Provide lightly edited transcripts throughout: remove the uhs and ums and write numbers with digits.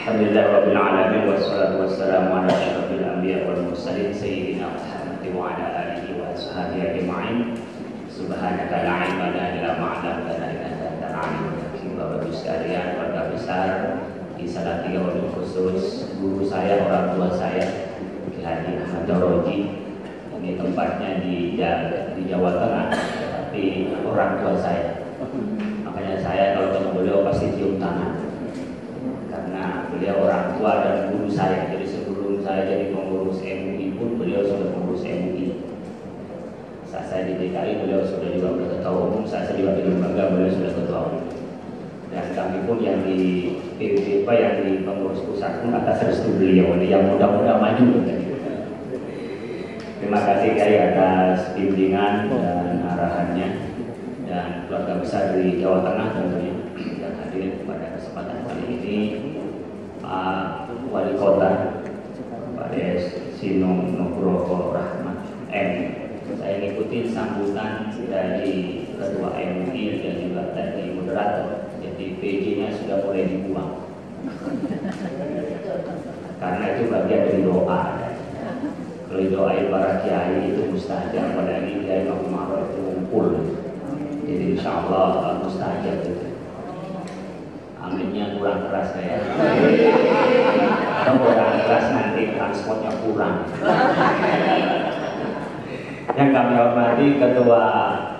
Alhamdulillahirabbil alamin wassalatu wassalamu ala asyrofil anbiya wal mursalin sayyidina Muhammad wa ala alihi wa sahbihi ajma'in. Subhanaka la ilma lana illa ma 'allamtana innaka antal alimul hakim. Bapak Ibu sekalian, keluarga besar di Salatiga wabil khusus guru saya, orang tua saya Ki Haji Ahmad Doroji. Ini tempatnya di Jawa Tengah, tapi orang tua saya. Makanya saya kalau ketemu beliau pasti cium tangan. Karena beliau orang tua dan guru saya. Jadi sebelum saya jadi pengurus MUI pun beliau sudah pengurus MUI. Saat saya di DKI beliau sudah juga ketua umum. Saat saya juga di lembaga beliau sudah ketua umum. Dan kami pun yang di PBB yang di pengurus pusat pun atas restu beliau. Yang mudah-mudahan maju. Terima kasih Kiai atas bimbingan dan arahannya, dan keluarga besar dari Jawa Tengah tentunya yang hadir pada kesempatan kali ini. Pak Wali Kota, Pak Des Sino Nugroho Rahmat M. Saya ngikutin sambutan dari Ketua MUI dan juga dari moderator. Jadi PJ-nya sudah mulai dibuang. Karena itu bagian dari doa. Kalau doain para kiai itu mustajab, apalagi Kiai Umar itu ngumpul. Jadi insya Allah mustajab itu. Aminnya kurang keras saya. Atau kurang keras nanti transportnya kurang. Yang kami hormati Ketua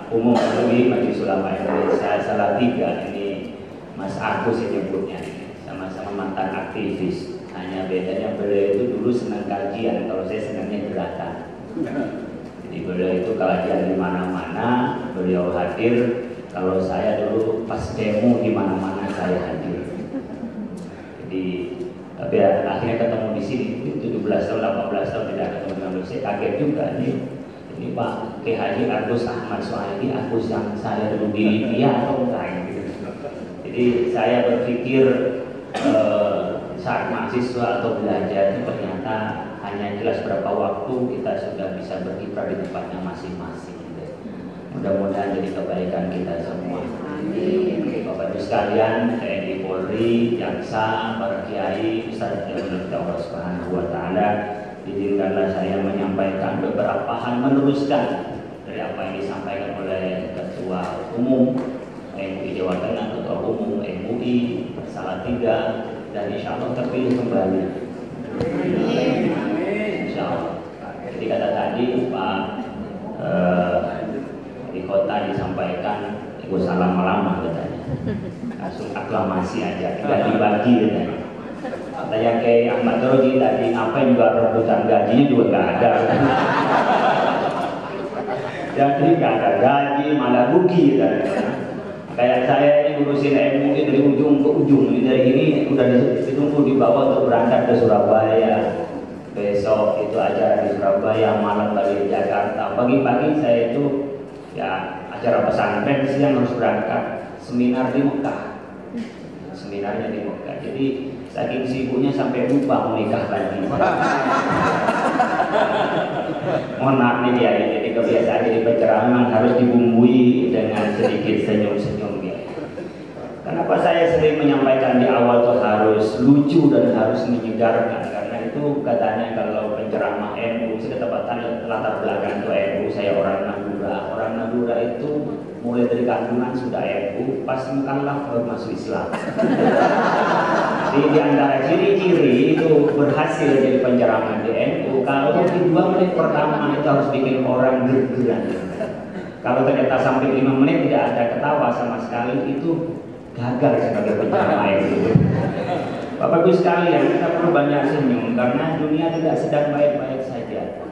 Umum MUI Majelis Ulama Indonesia Salatiga, ini Mas Agus menyebutnya, sama-sama mantan aktivis. Hanya bedanya beliau itu dulu senang kajian, kalau saya senangnya gerakan. Jadi beliau itu kajian di mana-mana, beliau hadir. Kalau saya dulu pas demo di mana-mana saya hadir. Jadi tapi akhirnya ketemu di sini 17 tahun, 18 tahun tidak ketemu dengan beliau. Saya kaget juga nih. Ini Pak Kiai Haji Agus Ahmad Suhaidi, Agus yang saya dulu di dia atau enggak gitu. Jadi saya berpikir saat mahasiswa atau belajar itu ternyata hanya jelas berapa waktu kita sudah bisa berkiprah di tempatnya masing-masing. Mudah-mudahan jadi kebaikan kita semua. Bapak Ibu sekalian, TNI Polri, Jaksa, para kiai, Ustaz yang Allah Subhanahu wa taala, izinkanlah saya menyampaikan beberapa hal, meneruskan dari apa yang disampaikan oleh Ketua Umum MUI Jawa Tengah, Ketua Umum MUI Salatiga, dan insya Allah terpilih kembali. Insya Allah. Jadi kata tadi Pak di kota disampaikan, gue salah lama katanya, langsung aklamasi aja, tidak dibagi katanya. Katanya kayak Ahmad Doroji tadi, ngapain juga rebutan gajinya juga nggak ada. Jadi nggak ada gaji, malah rugi katanya. Kayak saya ini ngurusin MUI dari ujung ke ujung, dari ini udah ditunggu di bawah untuk berangkat ke Surabaya. Besok itu acara di Surabaya, malam balik Jakarta. Pagi-pagi saya itu ya acara pesantren, siang harus berangkat seminar di Mekah. Seminarnya di Mekah. Jadi saking sibuknya sampai lupa menikah lagi. Mohon maaf nih dia, jadi kebiasaan jadi penceramah harus dibumbui dengan sedikit senyum-senyum ya. Kenapa saya sering menyampaikan di awal tuh harus lucu dan harus menyegarkan? Karena itu katanya kalau penceramah NU, sudah tepatnya latar belakang itu NU, saya orang Madura. Orang Madura itu mulai dari kandungan sudah NU, pas mukallaf baru masuk Islam. Jadi di antara ciri-ciri itu berhasil jadi penceramah di NU, kalau di 2 menit pertama itu harus bikin orang ger-geran. Kalau ternyata sampai 5 menit tidak ada ketawa sama sekali, itu gagal sebagai penceramah NU. Bapak Ibu sekalian, kita perlu banyak senyum karena dunia tidak sedang baik-baik saja.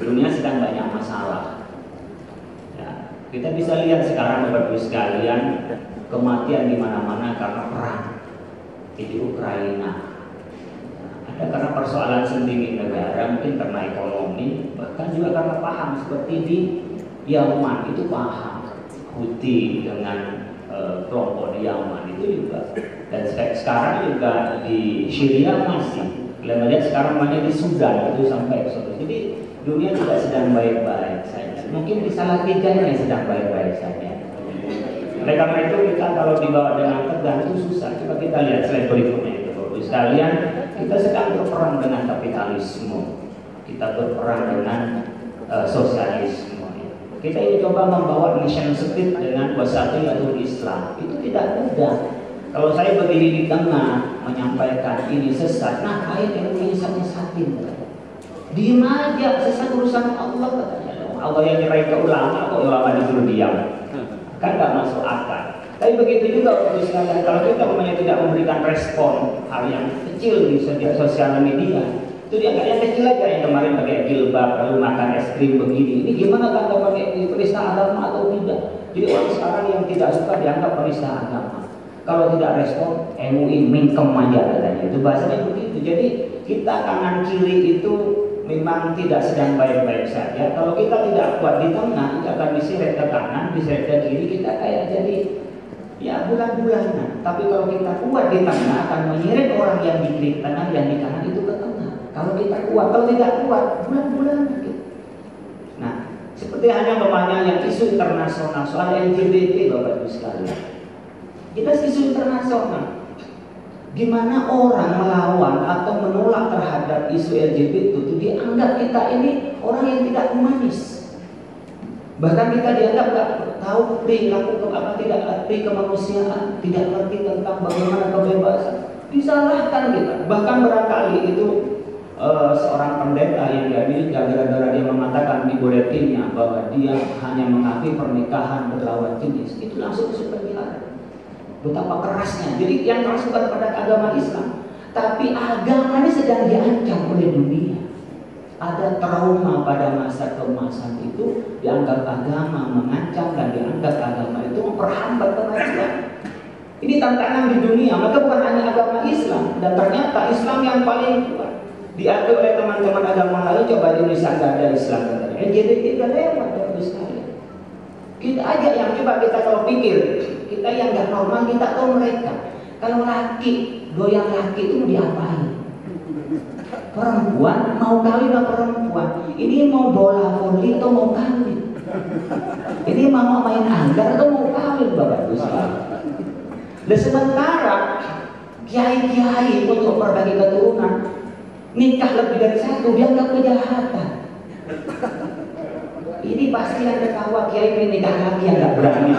Dunia sedang banyak masalah. Ya, kita bisa lihat sekarang Bapak Ibu sekalian, kematian di mana-mana karena perang di Ukraina. Ada karena persoalan sendiri negara, mungkin karena ekonomi, bahkan juga karena paham seperti di Yaman itu paham Houthi dengan kelompok di Yaman itu juga, dan sekarang juga di Syria masih. Kalian lihat sekarang banyak di Sudan itu sampai ke. Jadi dunia tidak sedang baik-baik saja. Mungkin di Salatiga yang sedang baik-baik saja. Oleh karena itu kita kalau dibawa dengan tegang itu susah. Coba kita lihat slide berikutnya itu, Bapak sekalian, kita sedang berperang dengan kapitalisme, kita berperang dengan sosialisme. Kita ini coba membawa nation state dengan wasaqiyatul Islam, itu tidak mudah. Kalau saya berdiri di tengah menyampaikan ini sesat, nah kait yang menyesat-nyesatin, diem aja, sesat urusan Allah katanya. Allah yang nyerahin ke ulama, kok ulama disuruh diam, kan nggak masuk akal. Tapi begitu juga untuk sekalian, kalau kita tidak memberikan respon hal yang kecil di sosial media, itu dianggap yang kecil aja, yang kemarin pakai jilbab lalu makan es krim begini, ini gimana kan kalau pakai peristiwa agama atau tidak? Jadi orang sekarang yang tidak suka dianggap peristiwa agama, kalau tidak respon MUI mingkem aja katanya, itu bahasanya begitu. Jadi kita kanan kiri itu memang tidak sedang baik-baik saja. Kalau kita tidak kuat di tengah, kita akan diseret ke kanan, diseret ke kiri, kita kayak jadi ya bulan-bulanan. Tapi kalau kita kuat di tengah, akan menyeret orang yang di kiri tengah, yang di kanan itu ke tengah. Kalau kita kuat, kalau tidak kuat, bulan-bulanan gitu. Nah, seperti hanya umpamanya yang isu internasional soal LGBT, Bapak Ibu sekalian. Kita isu internasional. Gimana orang melawan atau menolak terhadap isu LGBT itu dianggap kita ini orang yang tidak humanis. Bahkan kita dianggap nggak tahu perilaku apa, tidak ngerti kemanusiaan, tidak ngerti tentang bagaimana kebebasan, disalahkan kita. Bahkan barangkali itu seorang pendeta yang di Amerika, gara-gara dia mengatakan di buletinnya bahwa dia hanya mengakui pernikahan berlawan jenis, itu langsung masuk penjara. Betapa kerasnya. Jadi yang keras bukan pada agama Islam, tapi agama ini sedang diancam oleh dunia. Ada trauma pada masa keemasan itu, dianggap agama mengancam dan dianggap agama itu memperhambat kemajuan. Ini tantangan di dunia, maka bukan hanya agama Islam. Dan ternyata Islam yang paling kuat diakui oleh teman-teman agama lain. Coba di Indonesia nggak ada Islam katanya. LGBT nggak lewat dari sekali. Kita aja yang coba kita kalau pikir, kita yang nggak normal, kita tahu mereka. Kalau laki, goyang laki itu mau diapain? Perempuan mau kawin sama perempuan, ini mau bola voli atau mau kawin? Ini mau main anggar atau mau kawin, Bapak Ibu sekalian? Dan sementara kiai-kiai untuk berbagi keturunan nikah lebih dari satu, dianggap kejahatan. Ini pasti yang ketawa kiai ini nikah lagi yang nggak berani.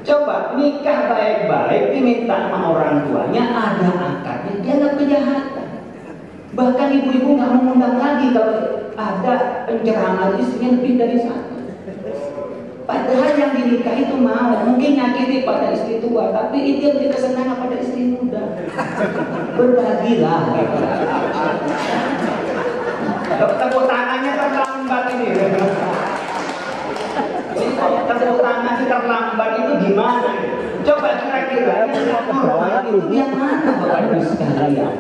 Coba nikah baik-baik diminta sama orang tuanya, ada akadnya, dianggap kejahatan. Bahkan ibu-ibu nggak mengundang lagi kalau ada pencerahan istrinya lebih dari satu. Padahal yang dinikah itu mau, mungkin nyakiti pada istri tua, tapi itu beri kesenangan pada istri muda. Berbagilah. Tepuk tangannya terlambat ini. Tepuk tangan terlambat itu gimana? Coba kira-kira itu yang mana, Bapak Ibu sekalian?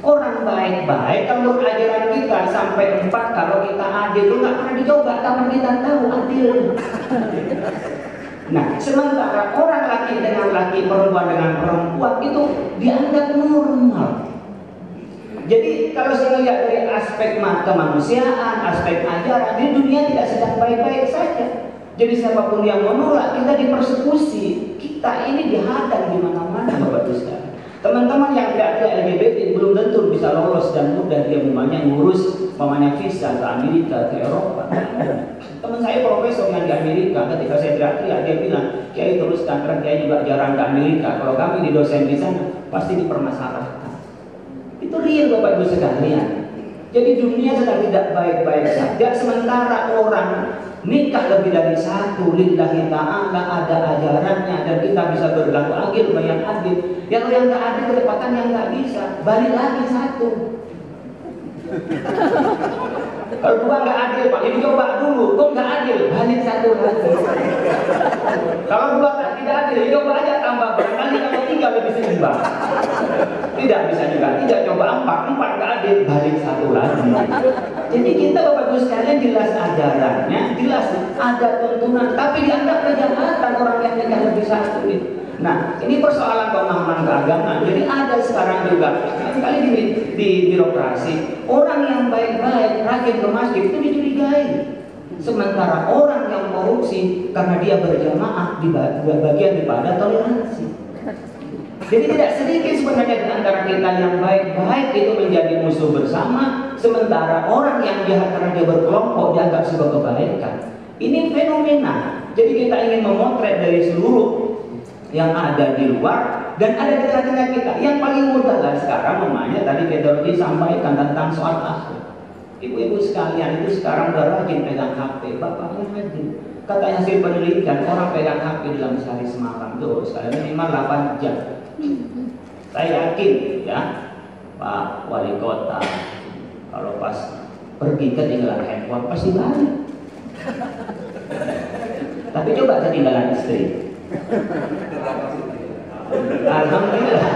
Orang baik-baik, kalau ajaran kita sampai 4, kalau kita adil itu nggak pernah dicoba, kapan kita tahu adil. Nah, sementara orang laki dengan laki, perempuan dengan perempuan itu dianggap normal. Jadi kalau saya lihat dari aspek kemanusiaan, aspek ajaran, di dunia tidak sedang baik-baik saja. Jadi siapapun yang menolak, kita dipersekusi, kita ini dihadang di mana-mana, Bapak Ibu sekalian. Teman-teman yang tidak ada LGBT belum tentu bisa lolos dan mudah dia ngurus visa ke Amerika, ke Eropa. Teman saya profesor yang di Amerika, ketika saya teriak-teriak, dia bilang, Kiai teruskan, karena Kiai juga jarang ke Amerika. Kalau kami di dosen di sana, pasti dipermasalahkan. Itu real, Bapak Ibu sekalian. Jadi dunia sedang tidak baik-baik saja, sementara orang nikah lebih dari satu, lillahi ta'ala, ada ajarannya, dan kita bisa berlaku adil, yang adil. Yang nggak adil kedepatan yang nggak bisa, balik lagi satu. Kalau dua nggak adil, Pak, ini coba dulu, kok nggak adil, balik satu lagi. Kalau dua tidak adil, coba aja tambah barangkali kalau 3 lebih seimbang. Tidak bisa juga, tidak coba 4 nggak adil, balik satu lagi. Jadi kita Bapak Ibu sekalian jelas ajarannya, jelas ada tuntunan, tapi dianggap kejahatan orang yang nikah lebih satu itu. Nah, ini persoalan pemahaman keagamaan. Jadi ada sekarang juga sekali di birokrasi, orang yang baik-baik rajin ke masjid itu dicurigai. Sementara orang yang korupsi karena dia berjamaah di bagian daripada toleransi. Jadi tidak sedikit sebenarnya di antara kita yang baik-baik itu menjadi musuh bersama, sementara orang yang jahat karena dia berkelompok dianggap sebuah kebaikan. Ini fenomena. Jadi kita ingin memotret dari seluruh yang ada di luar dan ada di tengah-tengah kita. Yang paling mudah lah sekarang namanya tadi Kedorji sampaikan tentang soal akhlak. Ibu-ibu sekalian itu sekarang udah rajin pegang HP, bapaknya rajin. Katanya hasil penelitian orang pegang HP dalam sehari semalam tuh sekalian minimal 8 jam. Saya yakin ya Pak Wali Kota kalau pas pergi ketinggalan handphone pasti balik. Tapi coba ketinggalan istri. Alhamdulillah.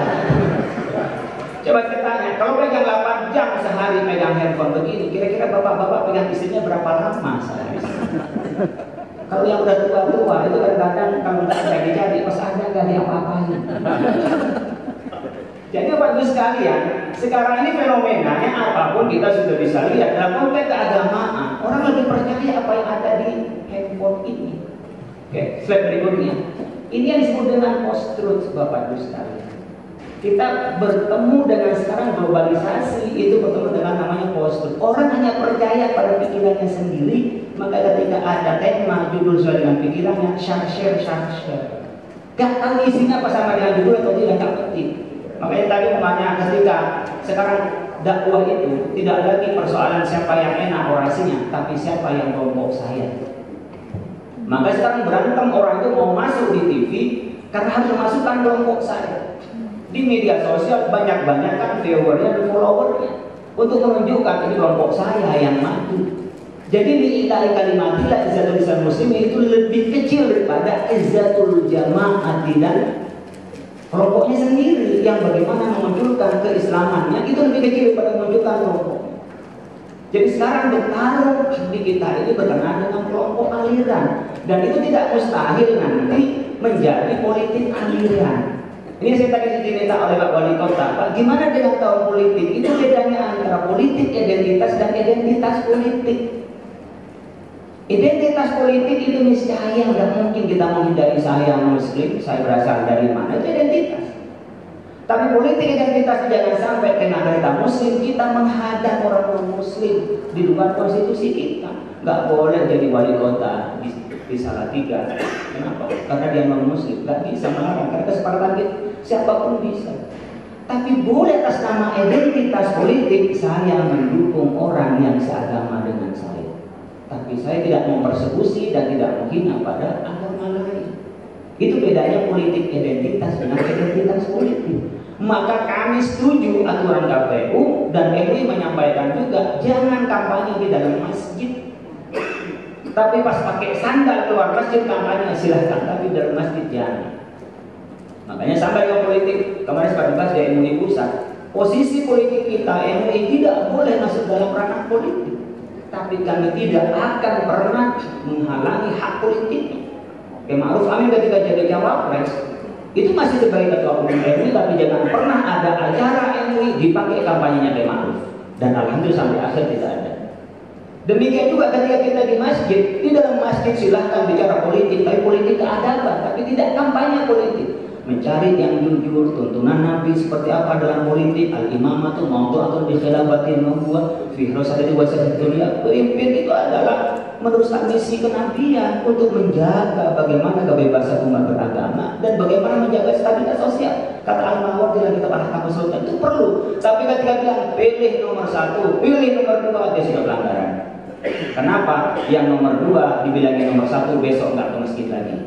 Coba kita tanya, kalau pegang 8 jam sehari pegang handphone begini, kira-kira bapak-bapak pegang istrinya berapa lama sehari? Kalau yang udah tua-tua itu kadang-kadang kalau nggak jadi pas ada nggak diapa-apain. Jadi Bapak-Ibu sekalian, sekarang ini fenomenanya apapun kita sudah bisa lihat dalam konteks keagamaan, orang lebih percaya apa yang ada di handphone ini. Oke, slide berikutnya. Ini yang disebut dengan post-truth, Bapak-Ibu sekalian. Kita bertemu dengan sekarang globalisasi itu bertemu dengan namanya post-truth. Orang hanya percaya pada pikirannya sendiri, maka ketika ada tema judul sesuai dengan pikirannya, share. Gak tahu isinya apa sama dengan judul atau tidak, gak penting. Makanya tadi umpamanya ketika sekarang dakwah itu tidak lagi persoalan siapa yang enak orasinya, tapi siapa yang kelompok saya. Maka sekarang berantem orang itu mau masuk di TV karena harus memasukkan kelompok saya. Di media sosial banyak-banyak kan viewernya dan followernya untuk menunjukkan ini kelompok saya yang maju. Jadi di kalimatnya izzatul Islam Muslim itu lebih kecil daripada izzatul jamaah dan kelompoknya sendiri yang bagaimana memunculkan keislamannya itu lebih kecil daripada memunculkan kelompoknya. Jadi sekarang bertarung di kita ini berkenaan dengan kelompok aliran dan itu tidak mustahil nanti menjadi politik aliran. Ini saya tadi diminta oleh Pak Wali Kota, Pak, gimana dengan tahun politik? Itu bedanya antara politik identitas dan identitas politik. Identitas politik itu niscaya nggak mungkin kita menghindari saya Muslim, saya berasal dari mana, itu identitas. Tapi politik identitas jangan sampai kena kita Muslim, kita menghadap orang Muslim di luar konstitusi kita. Nggak boleh jadi wali kota di Salatiga. Kenapa? Karena dia non Muslim, nggak bisa melarang. Karena kesepakatan kita siapapun bisa. Tapi boleh atas nama identitas politik saya mendukung orang yang seagama dengan saya. Tapi saya tidak mempersekusi dan tidak menghina pada agama lain. Itu bedanya politik identitas dengan identitas politik. Maka kami setuju aturan KPU dan MUI menyampaikan juga jangan kampanye di dalam masjid. Tapi pas pakai sandal keluar masjid kampanye silahkan, tapi dalam masjid jangan. Makanya sampai ke politik kemarin sempat dibahas di MUI pusat. Posisi politik kita MUI tidak boleh masuk dalam ranah politik. Tapi kami tidak akan pernah menghalangi hak politiknya. Kayak Ma'ruf Amin ketika jadi cawapres itu masih sebagai ketua umum MUI, tapi jangan pernah ada acara MUI dipakai kampanyenya kayak Ma'ruf. Dan alhamdulillah sampai akhir tidak ada. Demikian juga ketika kita di masjid, di dalam masjid silahkan bicara politik, tapi politik keadaban, tapi tidak kampanye politik. Mencari yang jujur, tuntunan Nabi seperti apa dalam politik, al-imamatu mawdu'atun bi khilafatin nubuwah fi rasadati wa dunia. Pemimpin itu adalah meneruskan misi kenabian untuk menjaga bagaimana kebebasan umat beragama dan bagaimana menjaga stabilitas sosial. Kata Al-Mawardi dalam kitab Al-Ahkam Sultan itu perlu. Tapi ketika bilang pilih nomor 1, pilih nomor 2, dia sudah pelanggaran. Kenapa? Yang nomor 2 dibilangin nomor 1 besok nggak ke masjid lagi.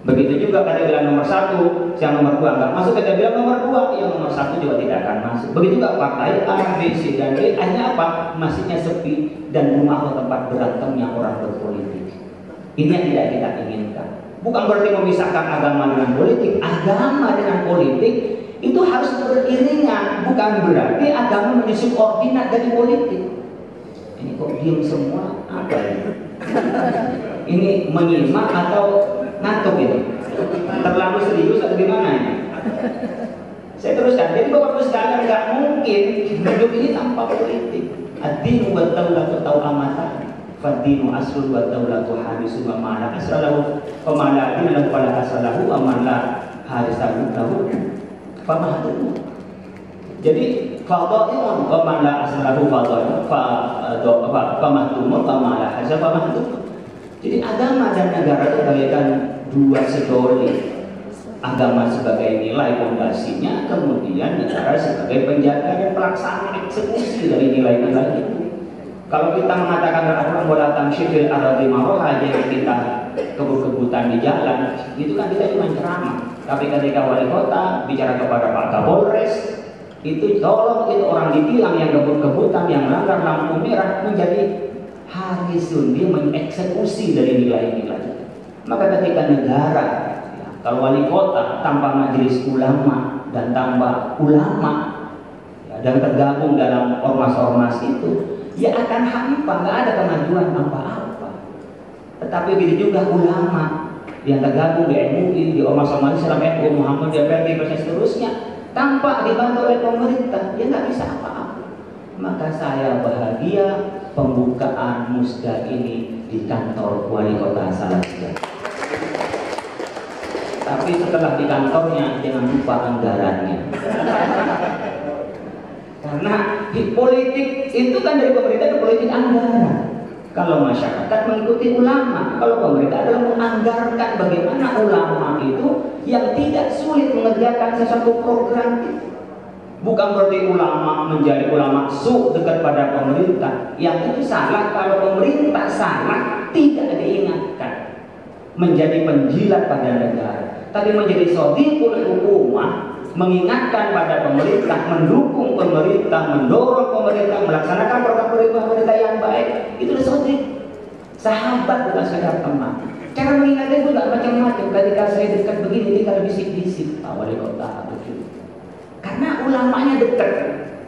Begitu juga kada bilang nomor 1, yang nomor 2 nggak masuk, kada bilang nomor 2, yang nomor 1 juga tidak akan masuk. Begitu juga partai A, B, C, dan D, hanya apa? Masjidnya sepi dan rumah tempat berantemnya orang berpolitik. Ini yang tidak kita inginkan. Bukan berarti memisahkan agama dengan politik. Agama dengan politik itu harus beriringan. Bukan berarti agama menjadi subordinat dari politik. Ini kok diam semua? Apa ini? Ini menyimak atau ngantuk ini? Terlalu serius atau gimana ini? Saya teruskan. Jadi Bapak-Ibu sekalian nggak mungkin hidup ini tanpa politik. Ad-dinu wa daulatu tau'amatan. Fad-dinu aslun wa daulatu hadisun wa ma'ala asralahu wa ma'ala adina lahu wa la asralahu wa ma'ala haris lahu famahdumu. Jadi fadha'un wa man la aslahu fadha'un famahdumu wa man la hasab famahdumu. Jadi agama dan negara itu bagaikan dua sejoli. Agama sebagai nilai fondasinya, kemudian negara sebagai penjaga dan pelaksana eksekusi dari nilai-nilai itu. Kalau kita mengatakan al-Quran wala tamshi fil ardi maraha, jangan kita kebut-kebutan di jalan, itu kan kita cuma ceramah. Tapi ketika wali kota bicara kepada Pak Kapolres, itu tolong itu orang ditilang yang kebut-kebutan, yang melanggar lampu merah menjadi harisun, dia mengeksekusi dari nilai-nilai. Maka ketika negara, kalau wali kota tanpa majelis ulama dan tanpa ulama dan tergabung dalam ormas-ormas itu, ya akan hampa, nggak ada kemajuan apa-apa. Tetapi begitu juga ulama yang tergabung di MUI, di ormas-ormas Islam, NU, Muhammadiyah, PKI, dan seterusnya, tanpa dibantu oleh pemerintah, ya nggak bisa apa-apa. Maka saya bahagia pembukaan musda ini di kantor wali kota Salatiga. Tapi setelah di kantornya jangan lupa anggarannya. Karena di politik itu kan dari pemerintah ke politik anggaran. Kalau masyarakat mengikuti ulama, kalau pemerintah adalah menganggarkan bagaimana ulama itu yang tidak sulit mengerjakan sesuatu program itu. Bukan berarti ulama menjadi ulama dekat pada pemerintah. Yang itu salah. Kalau pemerintah salah tidak diingatkan, menjadi penjilat pada negara. Tapi menjadi shadiqul hukumah, mengingatkan pada pemerintah, mendukung pemerintah, mendorong pemerintah melaksanakan program pemerintah yang baik, itu shadiq. Sahabat bukan sekedar teman. Cara mengingatnya juga macam-macam. Ketika saya dekat begini, dia kalau bisik-bisik, Pak Wali Kota begitu. Karena ulamanya dekat.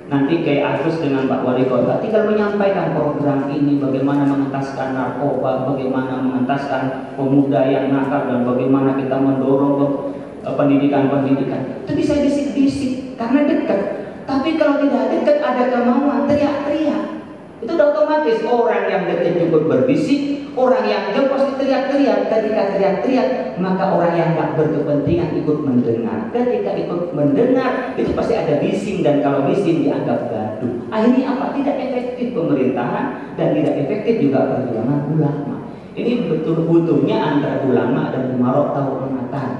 Nanti kayak Agus dengan Pak Wali Kota tinggal menyampaikan program ini, bagaimana mengentaskan narkoba, bagaimana mengentaskan pemuda yang nakal, dan bagaimana kita mendorong pendidikan-pendidikan. Itu bisa bisik-bisik karena dekat. Tapi kalau tidak dekat, ada kemauan teriak-teriak, itu udah otomatis orang yang dekat juga berbisik, orang yang jauh pasti teriak-teriak. Ketika teriak-teriak, maka orang yang nggak berkepentingan ikut mendengar. Ketika ikut mendengar, itu pasti ada bising, dan kalau bising dianggap gaduh. Akhirnya apa? Tidak efektif pemerintahan dan tidak efektif juga perjuangan ulama. Ini betul butuhnya antara ulama dan umarok tahu amatan.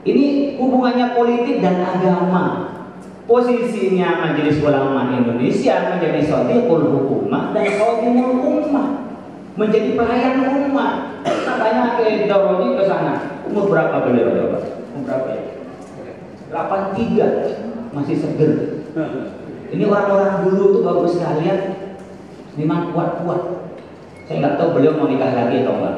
Ini hubungannya politik dan agama. Posisinya Majelis Ulama Indonesia menjadi shadiqul hukumah dan khadimul ummah, menjadi pelayan umat. Makanya ke Daurodi ke sana. Umur berapa beliau? Umur berapa ya? 83, masih seger. Ini orang-orang dulu tuh bagus sekalian, memang kuat-kuat. Saya nggak tahu beliau mau nikah lagi atau enggak.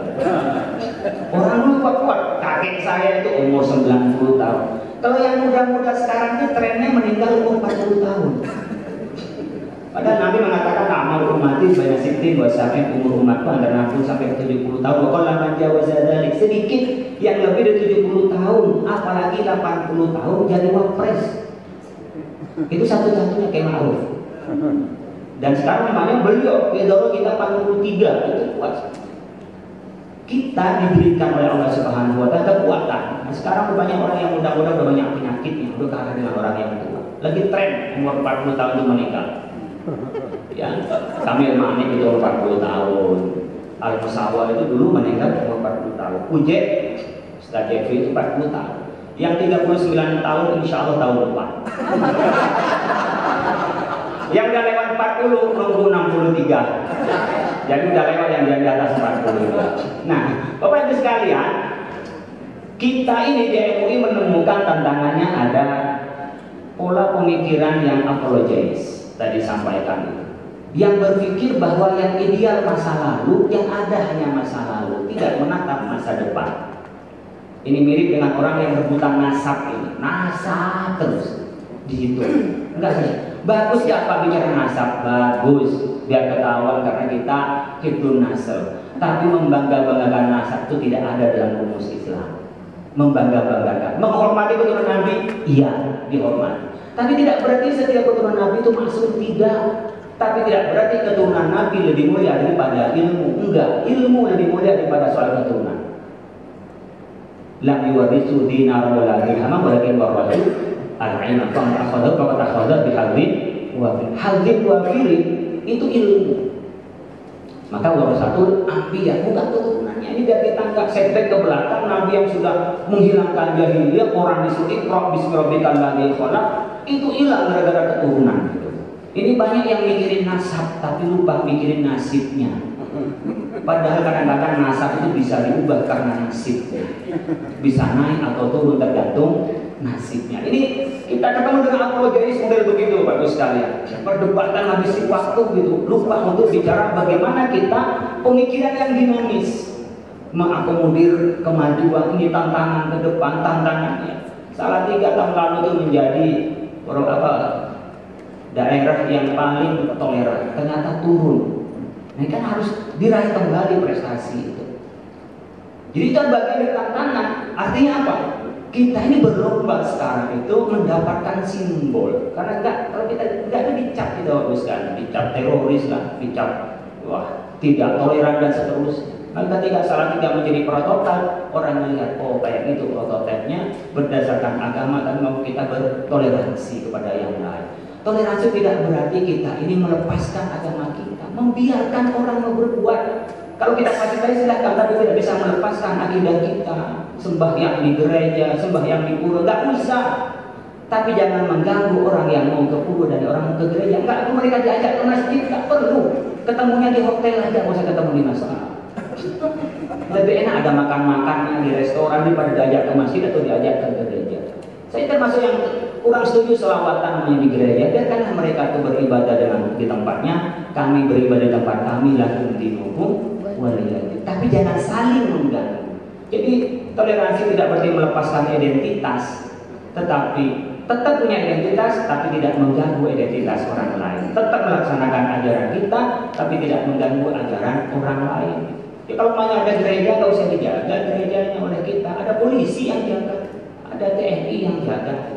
Orang dulu kuat-kuat. Kakek saya itu umur 90 tahun. Kalau yang muda-muda sekarang itu trennya meninggal umur 40 tahun. Padahal Nabi mengatakan amal umati banyak sitin sampai umur umatku antara 60 sampai 70 tahun. Kalau man jawaza dzalik, sedikit yang lebih dari 70 tahun, apalagi 80 tahun jadi wapres. Itu satu-satunya kayak Ma'ruf. Dan sekarang namanya beliau Kedoro kita 43, itu kuat. Kita diberikan oleh Allah Subhanahu wa Ta'ala kekuatan. Nah, sekarang banyak orang yang muda-muda udah banyak penyakitnya, udah kalah dengan orang yang tua. Lagi tren umur 40 tahun itu meninggal. Ya, Kamil Manik itu umur 40 tahun. Al-Musawwar itu dulu meninggal umur 40 tahun. Ujek, Ustaz Jeffrey itu 40 tahun. Yang 39 tahun insya Allah tahun depan. Yang udah lewat 40 nunggu 63. Jadi udah lewat yang di atas 40. Nah, Bapak Ibu sekalian, kita ini di MUI menemukan tantangannya ada pola pemikiran yang apologis tadi sampaikan, yang berpikir bahwa yang ideal masa lalu, yang ada hanya masa lalu, tidak menatap masa depan. Ini mirip dengan orang yang rebutan nasab ini, nasab terus dihitung. Enggak sih, bagus ya Pak bicara nasab, bagus, biar ketahuan karena kita hibdun nasab. Tapi membangga-banggakan nasab itu tidak ada dalam rumus Islam. Membangga-banggakan, menghormati keturunan Nabi, iya dihormati. Tapi tidak berarti setiap keturunan Nabi itu maksum, tidak. Tapi tidak berarti keturunan Nabi lebih mulia daripada ilmu. Enggak, ilmu lebih mulia daripada soal keturunan. lam yuwaritsu dinar wala dirham walakin warathu al-ilma fa akhadha fa akhadha bi hadzin wafir itu ilmu. Maka warasatul anbiya bukan keturunannya. Ini biar kita nggak setback ke belakang. Nabi yang sudah menghilangkan jahiliyah, orang disuruh iqra bismi rabbikal ladzi khalaq, itu hilang gara-gara keturunan gitu. Ini banyak yang mikirin nasab tapi lupa mikirin nasibnya. Padahal kadang-kadang nasab itu bisa diubah karena nasib, bisa naik atau turun tergantung nasibnya. Ini kita ketemu dengan apologetis model begitu, Bapak Ibu sekalian. Perdebatan habis waktu gitu, lupa untuk bicara bagaimana kita pemikiran yang dinamis, mengakomodir kemajuan. Ini tantangan ke depan, tantangannya. Salatiga tahun lalu itu menjadi daerah yang paling toleran, ternyata turun. Nah, kan harus diraih kembali prestasi itu. Jadi itu bagian dari tantangan. Artinya apa? Kita ini berlomba sekarang itu mendapatkan simbol. Karena kalau kita nggak ada dicap, kita haruskan dicap teroris lah, dicap wah tidak toleran dan seterusnya. Nah, ketika Salatiga menjadi prototipe, orang melihat oh kayak gitu prototipenya berdasarkan agama dan mau kita bertoleransi kepada yang lain. Toleransi tidak berarti kita ini melepaskan agama kita, membiarkan orang mau berbuat. Kalau kita fasilitasi silahkan, tapi tidak bisa melepaskan akidah kita. Sembahyang di gereja, sembahyang di pura, nggak bisa. Tapi jangan mengganggu orang yang mau ke pura dan orang mau ke gereja. Nggak, mereka diajak ke masjid, nggak perlu. Ketemunya di hotel aja, nggak usah ketemu di masjid. Lebih enak ada makan-makannya di restoran daripada diajak ke masjid atau diajak ke gereja. Saya termasuk yang kurang setuju selawatan namanya di gereja. Biarkanlah mereka itu beribadah di tempatnya, kami beribadah di tempat kami, lakum dinukum waliyadin. Tapi jangan saling mengganggu. Jadi toleransi tidak berarti melepaskan identitas, tetapi tetap punya identitas, tapi tidak mengganggu identitas orang lain. Tetap melaksanakan ajaran kita, tapi tidak mengganggu ajaran orang lain. Ya, kalau ada gereja, nggak usah dijaga gerejanya oleh kita. Ada polisi yang jaga, ada TNI yang jaga.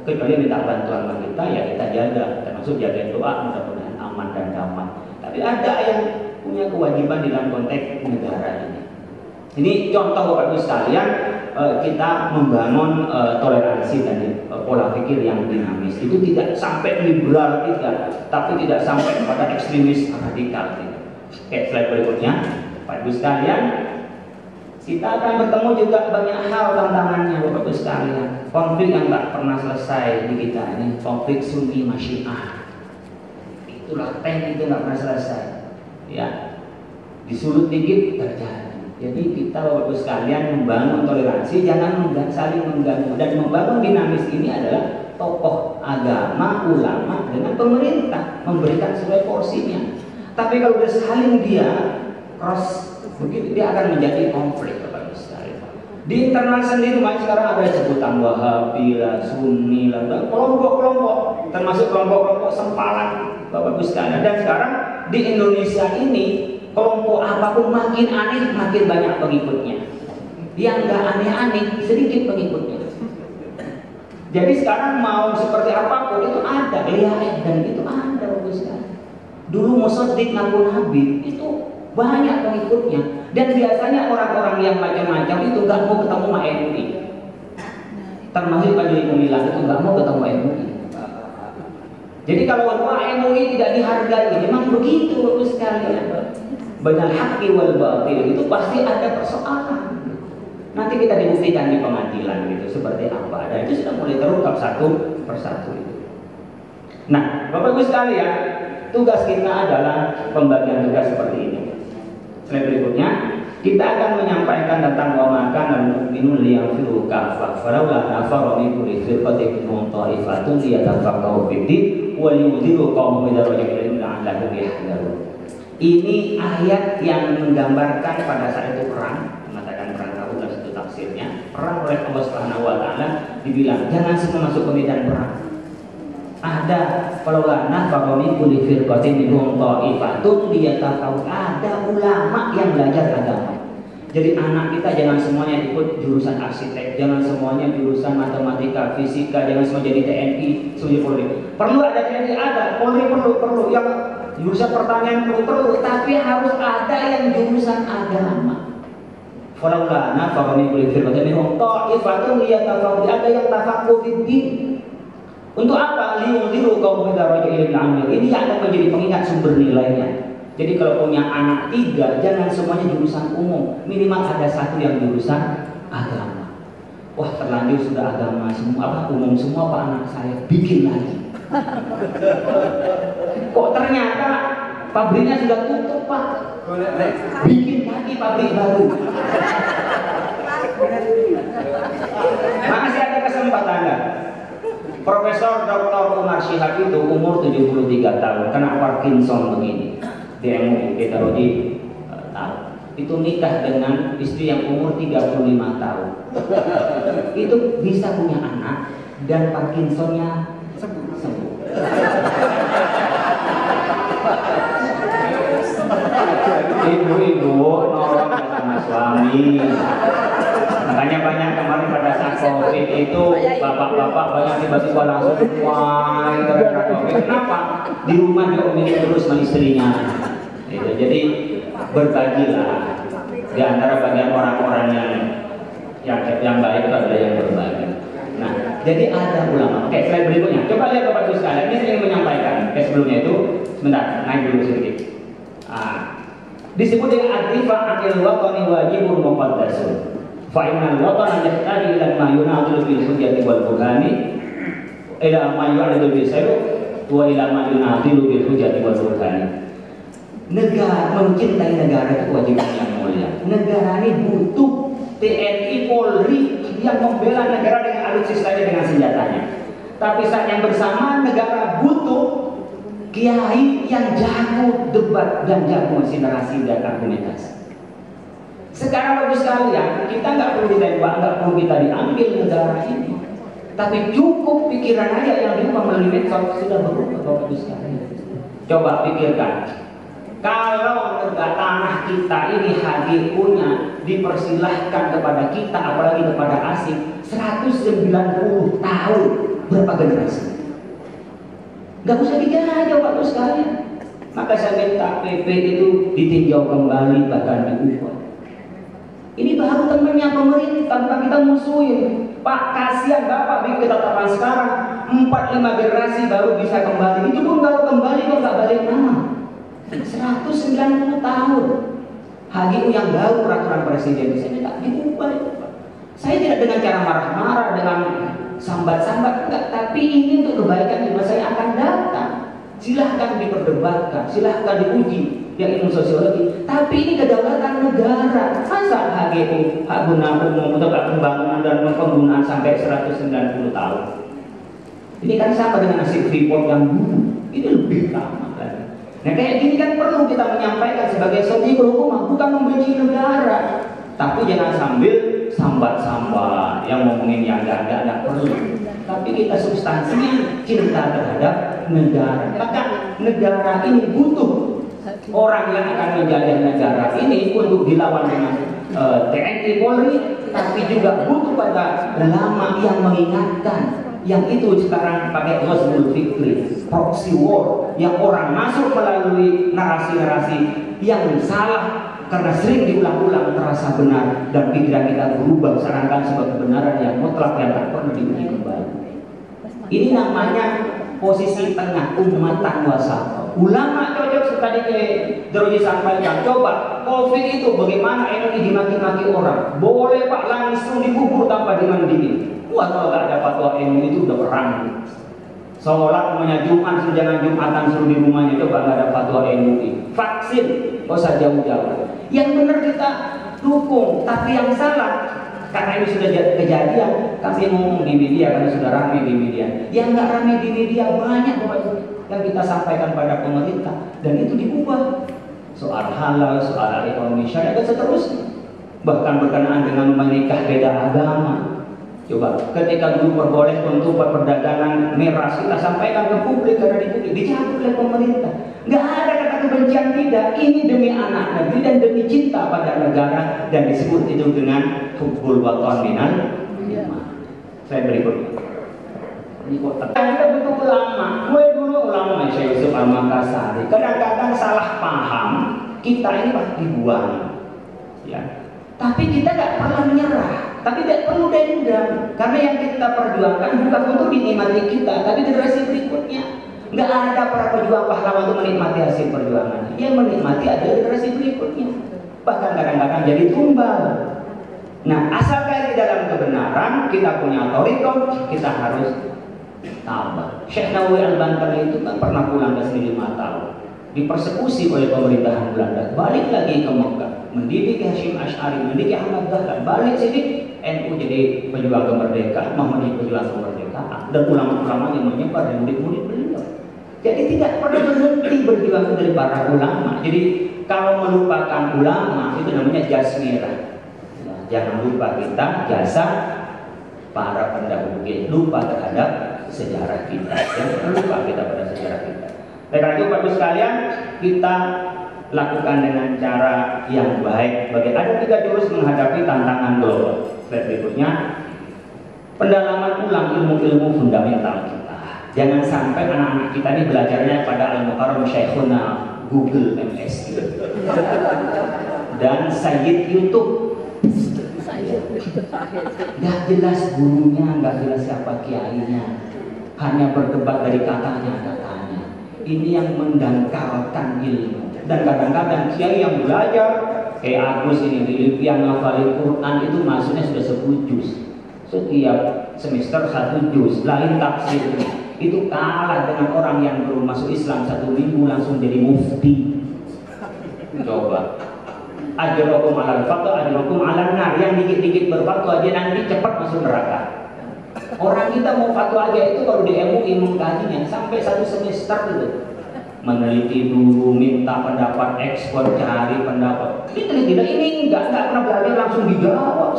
Kecuali minta bantuan sama kita, ya kita jaga. Termasuk jaga doa, mudah-mudahan aman dan damai. Tapi ada yang punya kewajiban dalam konteks negara ini. Ini contoh Bapak Ibu sekalian, kita membangun toleransi dan pola pikir yang dinamis. Itu tidak sampai liberal tidak, tapi tidak sampai kepada ekstremis radikal tidak. Oke, slide berikutnya. Bapak Ibu sekalian, kita akan bertemu juga banyak hal tantangannya Bapak Ibu sekalian. Konflik yang tak pernah selesai di kita ini, konflik Sunni sama Syiah. Itulah tank itu nggak pernah selesai. Ya, disulut dikit terjadi. Jadi kita Bapak Ibu sekalian membangun toleransi, jangan saling mengganggu. Dan membangun dinamis ini adalah tokoh agama, ulama dengan pemerintah memberikan sesuai porsinya. Tapi kalau udah saling dia cross begitu, dia akan menjadi konflik Bapak Ibu sekalian. Di internal sendiri sekarang ada sebutan Wahabi lah, Sunni lah, kelompok-kelompok, termasuk kelompok-kelompok sempalan Bapak Ibu sekalian. Dan sekarang di Indonesia ini kelompok apapun makin aneh, makin banyak pengikutnya. Yang nggak aneh-aneh, sedikit pengikutnya. Jadi sekarang mau seperti apapun itu ada, dan itu ada Bapak Ibu sekalian. Dulu Musaddiq ngaku Nabi itu banyak pengikutnya, dan biasanya orang-orang yang macam-macam itu nggak mau ketemu sama MUI. Termasuk Pak Juli Gumilang itu nggak mau ketemu MUI. Jadi kalau MUI tidak dihargai, memang begitu Bapak sekalian. Banyak haqqi wal batil itu pasti ada persoalan. Nanti kita dibuktikan di pengadilan gitu seperti apa. Dan itu sudah mulai terungkap satu persatu itu. Nah, Bapak Ibu sekalian, tugas kita adalah pembagian tugas seperti ini. Slide berikutnya, kita akan menyampaikan tentang wamakan dan mukminun liyafiru kafah. Falaula nafara min kulli firqatin minhum ta'ifatun liyatafaqahu fid-din wa liyunziru qaumahum idza raja'u la'allahum yahdharun. Ini ayat yang menggambarkan pada saat itu perang, mengatakan perang Tabuk dan satu tafsirnya. Perang oleh Allah Subhanahu wa taala dibilang jangan semua masuk ke medan perang. Ada falaula nafara min kulli firqatin minhum ta'ifatun liyatafaqahu. Ada ulama yang belajar agama. Jadi anak kita jangan semuanya ikut jurusan arsitek, jangan semuanya jurusan matematika, fisika, jangan semua jadi TNI, sebagai Polri. Perlu ada TNI, ada Polri perlu yang jurusan pertanian perlu, tapi harus ada yang jurusan agama. Falaula nafara min kulli firqatin minhum ta'ifatun liyatafaqahu, ada yang tafaqquh fiddin. Untuk apa? Liyunziru qaum idza raja'u ilal amil. Ini akan menjadi pengingat sumber nilainya. Jadi kalau punya anak 3, jangan semuanya jurusan umum, minimal ada 1 yang jurusan agama. Wah, terlanjur sudah agama semua, umum semua Pak anak saya, bikin lagi. Kok ternyata pabriknya sudah tutup Pak, bikin lagi pabrik baru. Masih ada kesempatan nggak? Profesor Dr. Umar Syihab itu umur 73 tahun, kena Parkinson begini. Di MUI kita tahu. Itu nikah dengan istri yang umur 35 tahun. Itu bisa punya anak dan Parkinsonnya sembuh. Ibu-ibu nolong sama suami. Makanya banyak kemarin pada saat COVID itu bapak-bapak banyak tiba-tiba langsung wah karena COVID. Kenapa? Di rumah diomelin terus sama istrinya. Jadi berbagilah di antara bagian orang-orang yang baik itu ada yang berbagi. Nah, jadi ada ulama. Oke, slide berikutnya. Coba lihat Bapak Ibu sekalian. Ini saya ingin menyampaikan. Sebelumnya itu sebentar, naik dulu sedikit. Disebut dengan adrifa akil watani wajibun muqaddasun. Fa innal watana yahtaju ila ma yunadilu bil hujjati wal burhani ila ma yu'adilu bil sayyi wa ila ma yunadilu bil hujjati wal burhani. Negara, mencintai negara itu kewajiban yang mulia. Negara ini butuh TNI, Polri yang membela negara dengan alutsistanya, dengan senjatanya. Tapi saat yang bersamaan negara butuh kiai yang jago debat dan jago narasi dan argumentasi. Sekarang bagus sekalian, kita nggak perlu ditembak, nggak perlu kita diambil negara ini. Tapi cukup pikiran aja yang diubah melalui medsos sudah berubah bagus sekalian. Coba pikirkan. Kalau negara tanah kita ini HGU-nya dipersilahkan kepada kita, apalagi kepada asing, 190 tahun, berapa generasi? Gak usah dijajah Bapak sekalian. Maka saya minta PP itu ditinjau kembali, bahkan diubah. Ini baru temannya pemerintah, bukan kita musuhin. Pak, kasihan Bapak bikin ketetapan sekarang 4-5 generasi baru bisa kembali. Itu pun baru kembali kok nggak balik nama. 190 tahun HGU yang baru peraturan presiden saya minta diubah. Saya tidak dengan cara marah-marah, dengan sambat-sambat, enggak, tapi ini untuk kebaikan di masa yang akan datang. Silahkan diperdebatkan, silahkan diuji yang ilmu sosiologi, tapi ini kedaulatan negara. Masa HGU, hak guna umum untuk pembangunan dan penggunaan sampai 190 tahun? Ini kan sama dengan nasib Freeport yang dulu, ini lebih lama. Nah kayak gini kan perlu kita menyampaikan sebagai sodikul hukumah, bukan membenci negara. Tapi jangan sambil sambat-sambat yang ngomongin yang enggak perlu. Tapi kita substansinya cinta terhadap negara. Maka negara ini butuh orang yang akan menjaga negara ini untuk dilawan dengan TNI Polri, tapi juga butuh pada ulama yang mengingatkan. Yang itu sekarang pakai ghazwul fikri, proxy war, yang orang masuk melalui narasi-narasi yang salah karena sering diulang-ulang terasa benar dan pikiran kita berubah seakan sebagai kebenaran yang mutlak yang tak pernah diuji kembali. Ini namanya posisi tengah, ummatan wasat. Ulama cocok tadi ke Droji sampaikan. Coba COVID itu bagaimana MUI dimaki-maki orang? Boleh Pak langsung dikubur tanpa dimandingin. Wah, kalau nggak ada fatwa MUI itu udah perang. Sholat namanya Jumat, jangan Jumatan suruh di rumahnya, coba nggak ada fatwa MUI. Vaksin, nggak usah jauh-jauh. Yang benar kita dukung, tapi yang salah karena ini sudah kejadian, kami ngomong di media karena sudah ramai di media. Yang nggak ramai di media banyak yang kita sampaikan pada pemerintah dan itu diubah. Soal halal, soal ekonomi syariah dan seterusnya. Bahkan berkenaan dengan menikah beda agama. Coba ketika dulu perboleh untuk perdagangan miras, kita sampaikan ke publik karena di publik dicabut oleh pemerintah. Nggak ada kata kebencian, tidak. Ini demi anak negeri dan demi cinta pada negara dan disebut itu dengan hubbul watan minal iman. Saya berikutnya. Ini kota. Kita butuh ulama. Gue dulu ulama Syekh Yusuf Al-Makassari. Kadang-kadang salah paham kita ini pasti dibuang. Ya. Tapi kita nggak pernah menyerah, tapi tidak perlu dendam, karena yang kita perjuangkan bukan untuk dinikmati kita, tapi generasi berikutnya. Nggak ada para pejuang pahlawan untuk menikmati hasil perjuangan. Yang menikmati adalah generasi berikutnya. Bahkan kadang-kadang jadi tumbal. Nah, asalkan di dalam kebenaran kita punya thariqah, kita harus tabah. Syekh Nawawi Al-Bantani itu kan pernah pulang ke sini 5 tahun, dipersekusi oleh pemerintahan Belanda, balik lagi ke Mekah, mendidik Hasyim Asy'ari, mendidik Ahmad Dahlan, balik sini NU jadi pejuang kemerdekaan, Muhammadiyah pejuang kemerdekaan, dan ulama-ulama yang menyebar dan murid-murid beliau. Jadi tidak pernah berhenti berjuang dari para ulama. Jadi kalau melupakan ulama itu namanya jasmirah. Nah, jangan lupa kita jasa para pendahulu kita, lupa terhadap sejarah kita. Jangan lupa kita pada sejarah kita. Karena itu Bapak sekalian, kita lakukan dengan cara yang baik. Ada 3 jurus menghadapi tantangan global. Slide berikutnya, pendalaman ulang ilmu-ilmu fundamental kita. Jangan sampai anak-anak kita ini belajarnya pada Al-Mukarram Syekhuna Google MS dan Sayyid YouTube. Nggak jelas gurunya, nggak jelas siapa kiainya, hanya berdebat dari katanya. Ini yang mendangkalkan ilmu. Dan kadang-kadang kiai yang belajar kayak Agus ini yang ngafalin Quran itu maksudnya sudah 10 juz. Setiap semester 1 juz, lain tafsir. Itu kalah dengan orang yang baru masuk Islam 1 minggu langsung jadi mufti. Coba. Ajrokum alal fatwa, ajrokum alal nar. Yang dikit-dikit berfatwa aja nanti cepat masuk neraka. Orang kita mau fatwa aja itu kalau di MUI mengkajinya sampai 1 semester gitu. Meneliti dulu, minta pendapat ekspor, cari pendapat. Ini enggak pernah belajar langsung dijawab.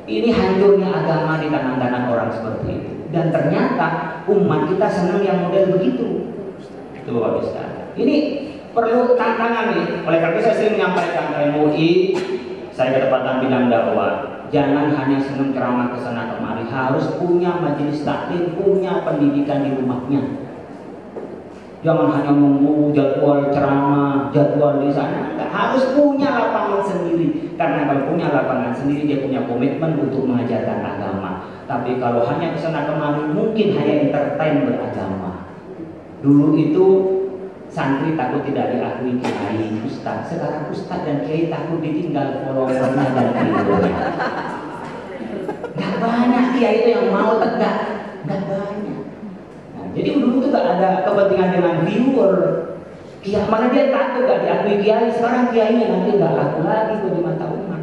Ini hancurnya agama di tangan-tangan orang seperti itu. Dan ternyata umat kita senang yang model begitu. Itu Bapak sekalian. Ini perlu tantangan nih. Oleh karena itu saya sering menyampaikan ke MUI, saya kedapatan bidang dakwah. Jangan hanya senang ceramah kesana kemari, harus punya majelis taklim, punya pendidikan di rumahnya. Jangan hanya menunggu jadwal ceramah, jadwal di sana. Enggak, harus punya lapangan sendiri. Karena kalau punya lapangan sendiri, dia punya komitmen untuk mengajarkan agama. Tapi kalau hanya kesana kemari, mungkin hanya entertain beragama. Dulu itu santri takut tidak diakui kiai, ustaz. Sekarang ustaz dan kiai takut ditinggal followernya dan videonya. Gak banyak kiai itu yang mau tegak, gak banyak. Nah, jadi dulu itu gak ada kepentingan dengan viewer. Kiai mana dia takut gak diakui kiai. Sekarang kiainya nanti gak laku lagi di mata umat.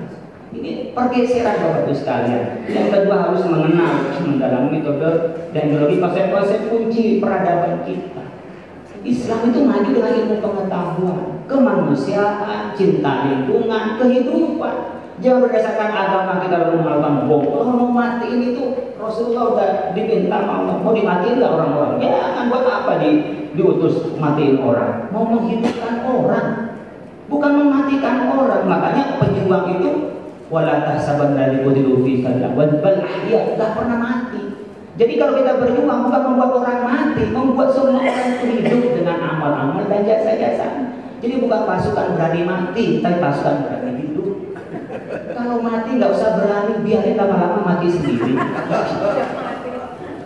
Ini pergeseran Bapak Ibu sekalian. Yang kedua harus mengenal, mendalami metode dan ideologi konsep-konsep kunci peradaban kita. Islam itu maju dengan ilmu pengetahuan, kemanusiaan, cinta lingkungan, kehidupan. Jangan berdasarkan agama kita lalu melakukan bom. Kalau mau matiin itu Rasulullah udah diminta mau dimatiin nggak orang-orang? Jangan, buat apa diutus matiin orang? Mau menghidupkan orang, bukan mematikan orang. Makanya pejuang itu wala tahsabanna liqutilu fi sabilillah bal ahya, enggak pernah mati. Jadi kalau kita berjuang bukan membuat orang mati, membuat semua orang itu hidup dengan amal-amal dan jasa-jasa. Jadi bukan pasukan berani mati, tapi pasukan berani hidup. Kalau mati nggak usah berani, biarin lama-lama mati sendiri.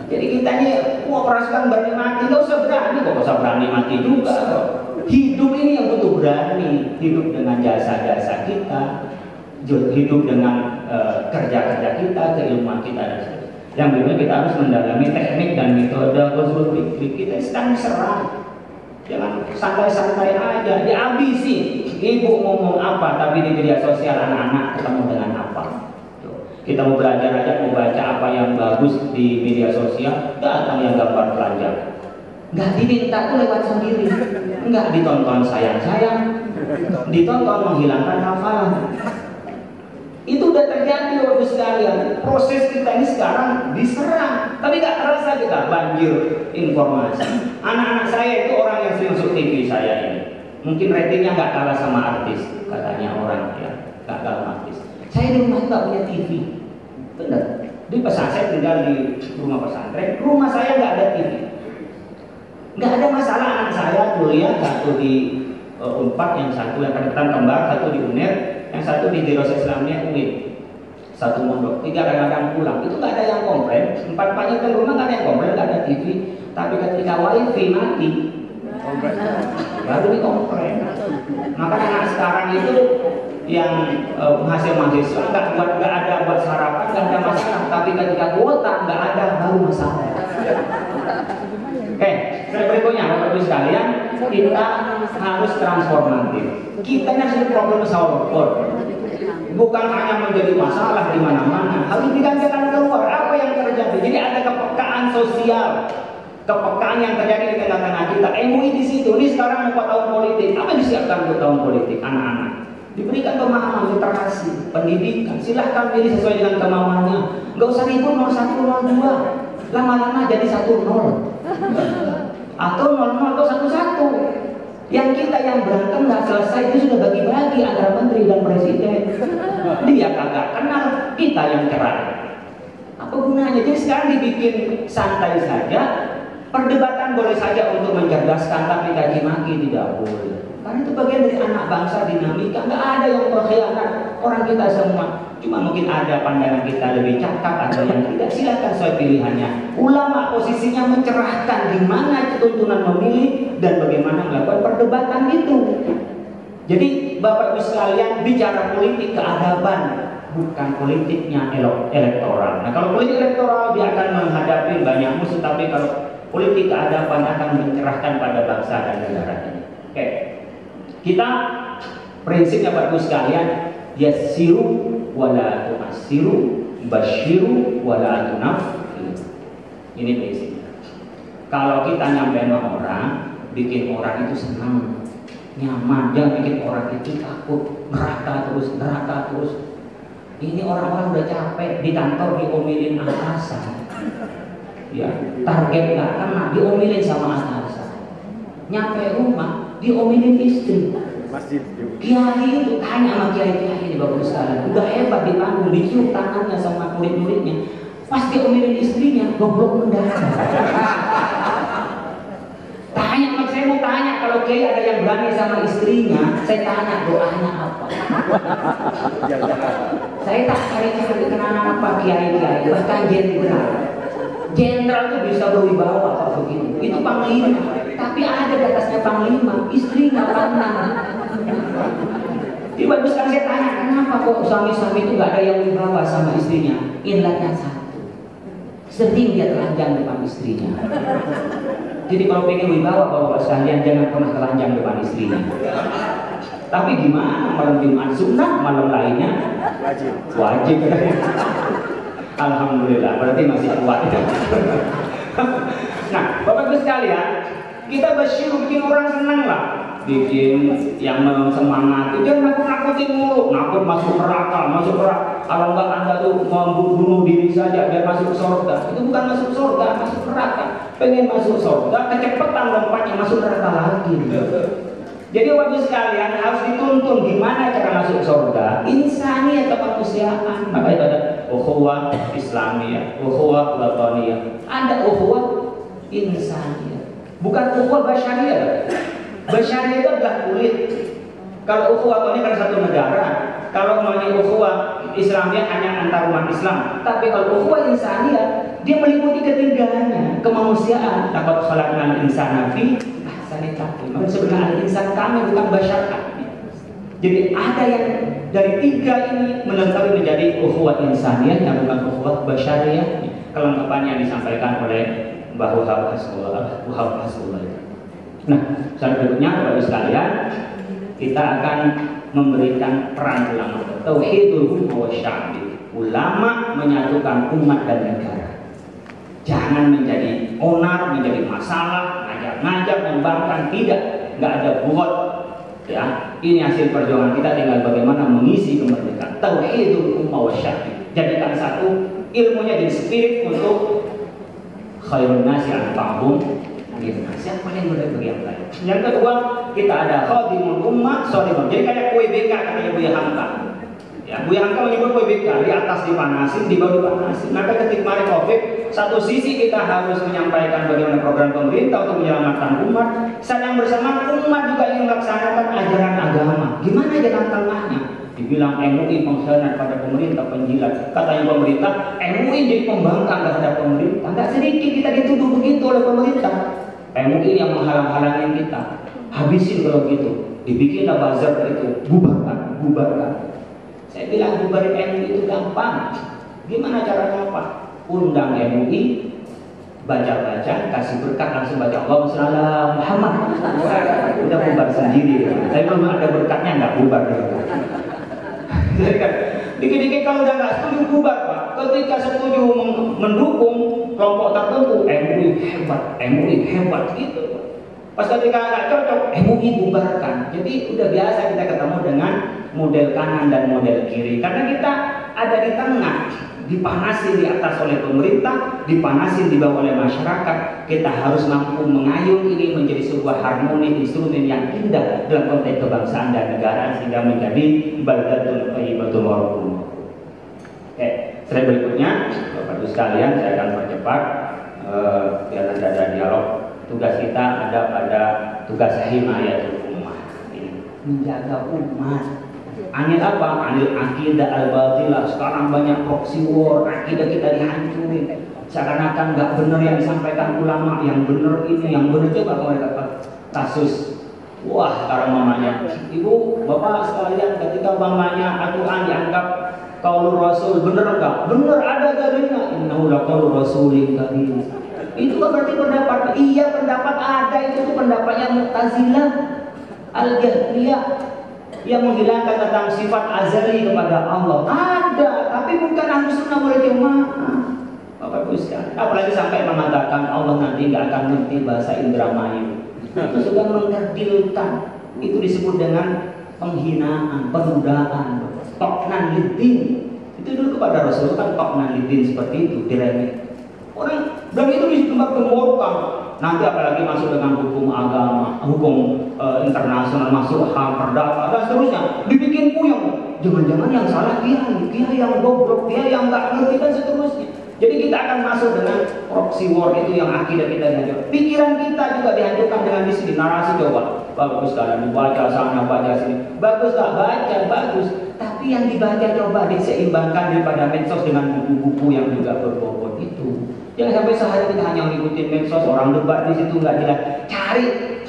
Jadi kita ini mau pasukan berani mati, nggak usah berani mati juga. Hidup ini yang butuh berani, hidup dengan jasa-jasa kita, hidup dengan kerja-kerja kita, keilmuan kita dan sebagainya. Yang berikutnya kita harus mendalami teknik dan metode usul fikih. Kita sedang serang, jangan santai-santai aja, dihabisi. Ibu ngomong apa, tapi di media sosial anak-anak ketemu dengan apa. Kita mau belajar aja, mau baca apa yang bagus di media sosial, datang yang gambar telanjang. Nggak diminta tuh lewat sendiri, nggak ditonton sayang-sayang, ditonton menghilangkan hafalan. Itu udah terjadi Bapak sekalian. Proses kita ini sekarang diserang, tapi gak terasa kita banjir informasi. Anak-anak saya itu orang yang sering masuk TV saya ini. Mungkin ratingnya gak kalah sama artis, katanya orang ya, gak kalah artis. Saya di rumah gak punya TV, bener. Di pesantren saya tinggal di rumah pesantren, rumah saya gak ada TV. Gak ada masalah anak saya kuliah, satu di Unpad, yang satu yang kedekatan kembar, satu di UNER. yang satu di Dirasa Islamiyah UIN, satu mondok, 3 kadang-kadang pulang, itu nggak ada yang komplain, 4-4-nya ke rumah nggak ada yang komplain, nggak ada TV, tapi ketika wifi mati, baru dikomplain. Maka anak sekarang itu yang mahasiswa nggak ada buat sarapan, nggak ada masalah, tapi ketika kuota nggak ada, baru masalah. Oke, berikutnya Bapak Ibu sekalian, kita harus transformatif. Kita ini harus problem solver. Bukan hanya menjadi masalah di mana-mana, harus diberikan jalan keluar. Apa yang terjadi? Jadi ada kepekaan sosial, kepekaan yang terjadi di tengah-tengah kita. MUI di situ. Ini sekarang mau tahun politik. Apa yang disiapkan untuk tahun politik? Anak-anak diberikan pemahaman, literasi, pendidikan. Silahkan pilih sesuai dengan kemauannya. Nggak usah ribut 01, 02. Lama-lama jadi 10 atau 00 atau 11. Yang kita yang berantem nggak selesai itu sudah bagi-bagi antara menteri dan presiden. Dia kagak kenal, kita yang cerai. Apa gunanya? Jadi sekarang dibikin santai saja. Perdebatan boleh saja untuk mencerdaskan, tapi caci maki tidak boleh. Karena itu bagian dari anak bangsa, dinamika. Nggak ada yang berkhianat. Orang kita semua, cuma mungkin ada pandangan kita lebih cakap atau yang tidak. Silakan sesuai pilihannya. Ulama posisinya mencerahkan di mana tuntunan memilih dan bagaimana melakukan perdebatan itu. Jadi Bapak Ibu sekalian, bicara politik keadaban, bukan politiknya elektoral. Nah, kalau politik elektoral dia akan menghadapi banyak musuh, tapi kalau politik keadaban akan mencerahkan pada bangsa dan negara ini. Oke. Kita prinsipnya Bapak Ibu sekalian, yassiru wala tu'assiru, basyiru wala tunaffiru. Ini prinsipnya. Kalau kita nyampein sama orang, bikin orang itu senang, nyaman, jangan bikin orang itu takut, neraka terus. Ini orang-orang udah capek di kantor diomelin atasan. Ya, target nggak kena, diomelin sama atasan. Nyampe rumah, diomelin istri. Kiai itu tanya sama kiai-kiai di Bapak sekalian, udah hebat di panggung, dicium tangannya sama murid-muridnya. Pas diomelin istrinya, goblok mendadak. Saya mau tanya, kalau kiai ada yang berani sama istrinya, saya tanya doanya apa? Saya tak cari-cari kenal apa kiai-kiai, bahkan jenderal itu bisa berwibawa apa begitu. Itu panglima, tapi ada di atasnya panglima, istrinya panglima. Jadi bagus kan saya tanya, kenapa kok suami-suami itu gak ada yang wibawa sama istrinya? Inlatnya satu, sering dia telanjang depan istrinya. Jadi kalau pengen wibawa Bapak sekalian, jangan pernah telanjang depan istrinya. Tapi gimana malam Jumat sunnah, malam lainnya wajib. Alhamdulillah, berarti masih kuat. Nah, Bapak Ibu sekalian, kita bersyukur bikin orang senang lah, bikin yang semangat. Jangan nakut-nakutin mulu, nakut masuk neraka. Kalau enggak Anda tuh mau bunuh diri saja biar masuk surga. Itu bukan masuk surga, masuk neraka. Pengen masuk surga, kecepatan lompatnya masuk neraka lagi. Jadi Bapak sekalian harus dituntun gimana cara masuk surga. Insani atau kemanusiaan. Maka itu ada ukhuwah Islamiyah, ukhuwah wataniyah. Ada ukhuwah insaniyah. Bukan ukhuwah basyariyah. Basyariyah itu adalah kulit. Kalau ukhuwah wataniyah kan satu negara. Kalau namanya ukhuwah Islamiyah hanya antar umat Islam. Tapi kalau ukhuwah insaniyah, dia meliputi ketiganya, kemanusiaan. Laqad khalaqnal insana fi ahsani taqwim. Maka sebenarnya insan kami bukan basyar kami. Jadi ada yang dari tiga ini menetap menjadi ukhuwah insaniyah yang bukan ukhuwah basyariyah. Kelengkapannya disampaikan oleh Mbah Wahab Hasbullah. Nah, selanjutnya Bapak sekalian, kita akan memberikan peran ulama. Tauhidul ummah wasya'bi. Ulama menyatukan umat dan negara. Jangan menjadi onar, menjadi masalah, ngajak membangkang, tidak, nggak ada buat. Ya, ini hasil perjuangan kita, tinggal bagaimana mengisi kemerdekaan. Tauhidul ummah wasya'bi. Jadikan satu, ilmunya jadi spirit untuk khairun nasi anfa'hum. Siapa yang boleh bagi yang lain? Yang kedua, kita ada khadimul ummah sholihun. Jadi kayak kue BK katanya Buya Hamka. Ya, Buya Hamka menyebut kue BK, di atas dipanasin, di bawah dipanasin. Maka ketika kemarin Covid, satu sisi kita harus menyampaikan bagaimana program pemerintah untuk menyelamatkan umat. Saat yang bersamaan umat juga ingin melaksanakan ajaran agama. Gimana jalan tengahnya? Dibilang MUI pengkhianat pada pemerintah, penjilat. Katanya pemerintah, MUI jadi pembangkang terhadap pemerintah. Nggak sedikit kita dituduh begitu oleh pemerintah. MUI yang menghalang-halangin kita. Habisin kalau gitu. Dibikinlah buzzer itu, bubarkan, bubarkan. Saya bilang bubarin MUI itu gampang. Gimana caranya apa? Undang MUI, baca-baca, kasih berkat, langsung baca Allahumma shalli ala Muhammad. Udah bubar sendiri. Tapi kalau ada berkatnya nggak bubar. Jadi kan, dikit-dikit kalau udah nggak setuju bubar Pak. Ketika setuju mendukung kelompok tertentu, MUI hebat gitu. Pas ketika nggak cocok, MUI bubarkan. Jadi udah biasa kita ketemu dengan model kanan dan model kiri. Karena kita ada di tengah, dipanasin di atas oleh pemerintah, dipanasin di bawah oleh masyarakat. Kita harus mampu mengayuh ini menjadi sebuah harmoni, instrumen yang indah dalam konteks kebangsaan dan negara sehingga menjadi baldatun thayyibatun wa rabbun. Oke, slide berikutnya, Bapak Ibu sekalian, saya akan percepat biar nanti ada dialog. Tugas kita ada pada tugas himayatul ummah, menjaga umat. Anil apa? Anil akidah al-batilah. Sekarang banyak proxy war, akidah kita dihancurin. Seakan-akan nggak benar yang disampaikan ulama, yang benar ini, yang benar. Coba kalau mereka kasus, wah sekarang mamanya, ibu, bapak sekalian, ketika mamanya Al-Quran dianggap qaulur rasul, benar enggak? Benar, ada dalilnya. Innahu laqaulur rasulin karim. Itu berarti pendapat, iya pendapat ada, itu tuh pendapatnya Mu'tazilah, Al-Jahriyah, yang menghilangkan tentang sifat azali kepada Allah. Ada, tapi bukan Ahlus Sunnah wal Jamaah. Bapak Ibu sekalian, apalagi sampai mengatakan Allah nanti nggak akan ngerti bahasa Indramayu. Itu sudah mengkerdilkan. Itu disebut dengan penghinaan, penodaan, toknan lidin. Itu dulu kepada Rasul kan toknan lidin seperti itu, diremeh. Orang dan itu digembar-gemborkan. Nanti apalagi masuk dengan hukum agama, hukum internasional, masuk HAM, perdata dan seterusnya, dibikin puyeng. Jangan-jangan yang salah kiai yang goblok, dia yang nggak ngerti dan seterusnya. Jadi kita akan masuk dengan proxy war itu yang akidah kita dihancurkan. Pikiran kita juga dihancurkan dengan di sini narasi. Coba bagus sekalian dibaca sana baca sini, bagus tak baca bagus. Tapi yang dibaca coba diseimbangkan daripada medsos dengan buku-buku yang juga berbobot itu. Jangan sampai sehari kita hanya ngikutin medsos, orang debat di situ nggak jelas. Cari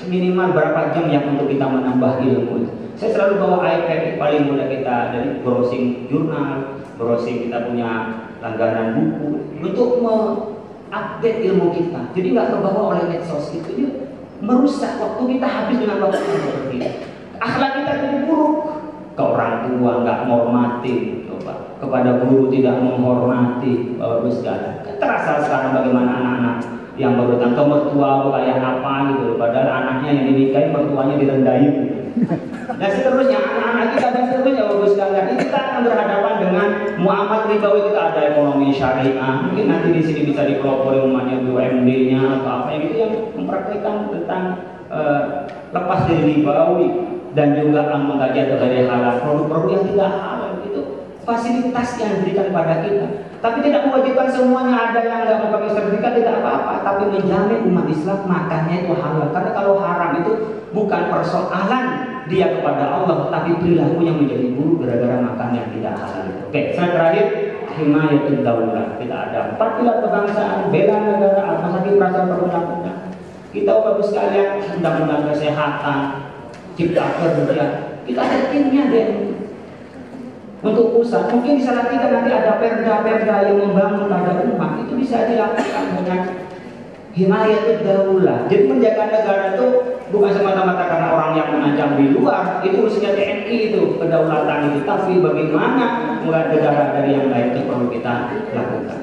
minimal berapa jam yang untuk kita menambah ilmu. Saya selalu bawa iPad, paling mudah kita dari browsing jurnal, browsing kita punya langganan buku untuk mengupdate ilmu kita. Jadi nggak kebawa oleh medsos itu, dia merusak waktu kita habis dengan waktu yang seperti itu. Akhlak kita jadi buruk. Ke orang tua nggak menghormati, coba kepada guru tidak menghormati, Bapak Ibu sekalian. Terasa sekarang bagaimana anak-anak yang baru datang ke mertua kayak apa gitu, padahal anaknya yang dinikahi mertuanya direndahin. Dan seterusnya anak-anak kita dan seterusnya Bapak Ibu sekalian. Ini kita akan berhadapan dengan muamalah ribawi. Kita ada ekonomi syariah. Mungkin nanti di sini bisa dipelopori umumnya BUMD-nya atau apa yang itu yang mempraktikkan tentang lepas dari ribawi. Dan juga mengkaji atau dari halal produk-produk yang tidak halal itu fasilitas yang diberikan pada kita. Tapi tidak mewajibkan semuanya, ada yang nggak mau pakai sertifikat tidak apa-apa. Tapi menjamin umat Islam makannya itu halal. Karena kalau haram itu bukan persoalan dia kepada Allah, tapi perilaku yang menjadi buruk gara-gara makan yang tidak halal. Oke, slide terakhir himayatul daulah. Kita ada 4 pilar kebangsaan, bela negara, al-masaki, perasaan perundang-undang. Kita Bapak sekalian, undang-undang kesehatan, cipta kerja, kita ada timnya deh untuk pusat. Mungkin di sana kita nanti ada perda-perda yang membangun pada umat, itu bisa dilakukan dengan himayatul daulah. Jadi menjaga negara itu bukan semata-mata karena orang yang mengancam di luar, itu urusannya TNI itu, kedaulatan itu, tapi bagaimana mulai negara dari yang lain itu perlu kita lakukan.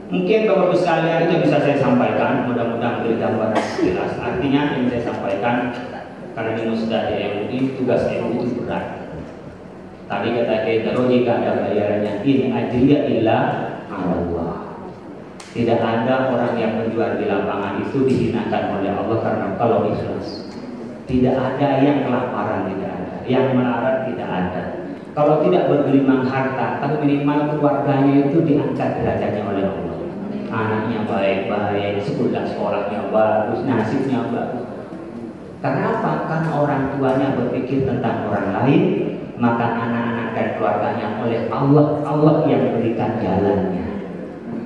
Mungkin Bapak Ibu sekalian itu bisa saya sampaikan, mudah-mudahan beri gambaran jelas. Artinya yang saya sampaikan, karena ini sudah di MUI, tugas MUI itu berat. Tadi kata kita, jika ada bayarannya, in ajriya illa Allah. Tidak ada orang yang berjuang di lapangan itu dihinakan oleh Allah karena kalau ikhlas. Tidak ada yang kelaparan, tidak ada. Yang melarat, tidak ada. Kalau tidak bergelimang harta, tapi minimal keluarganya itu diangkat derajatnya oleh Allah. Anaknya baik-baik, sekolahnya bagus, nasibnya bagus. Karena apa? Karena orang tuanya berpikir tentang orang lain, maka anak-anak dan keluarganya oleh Allah. Allah yang berikan jalannya.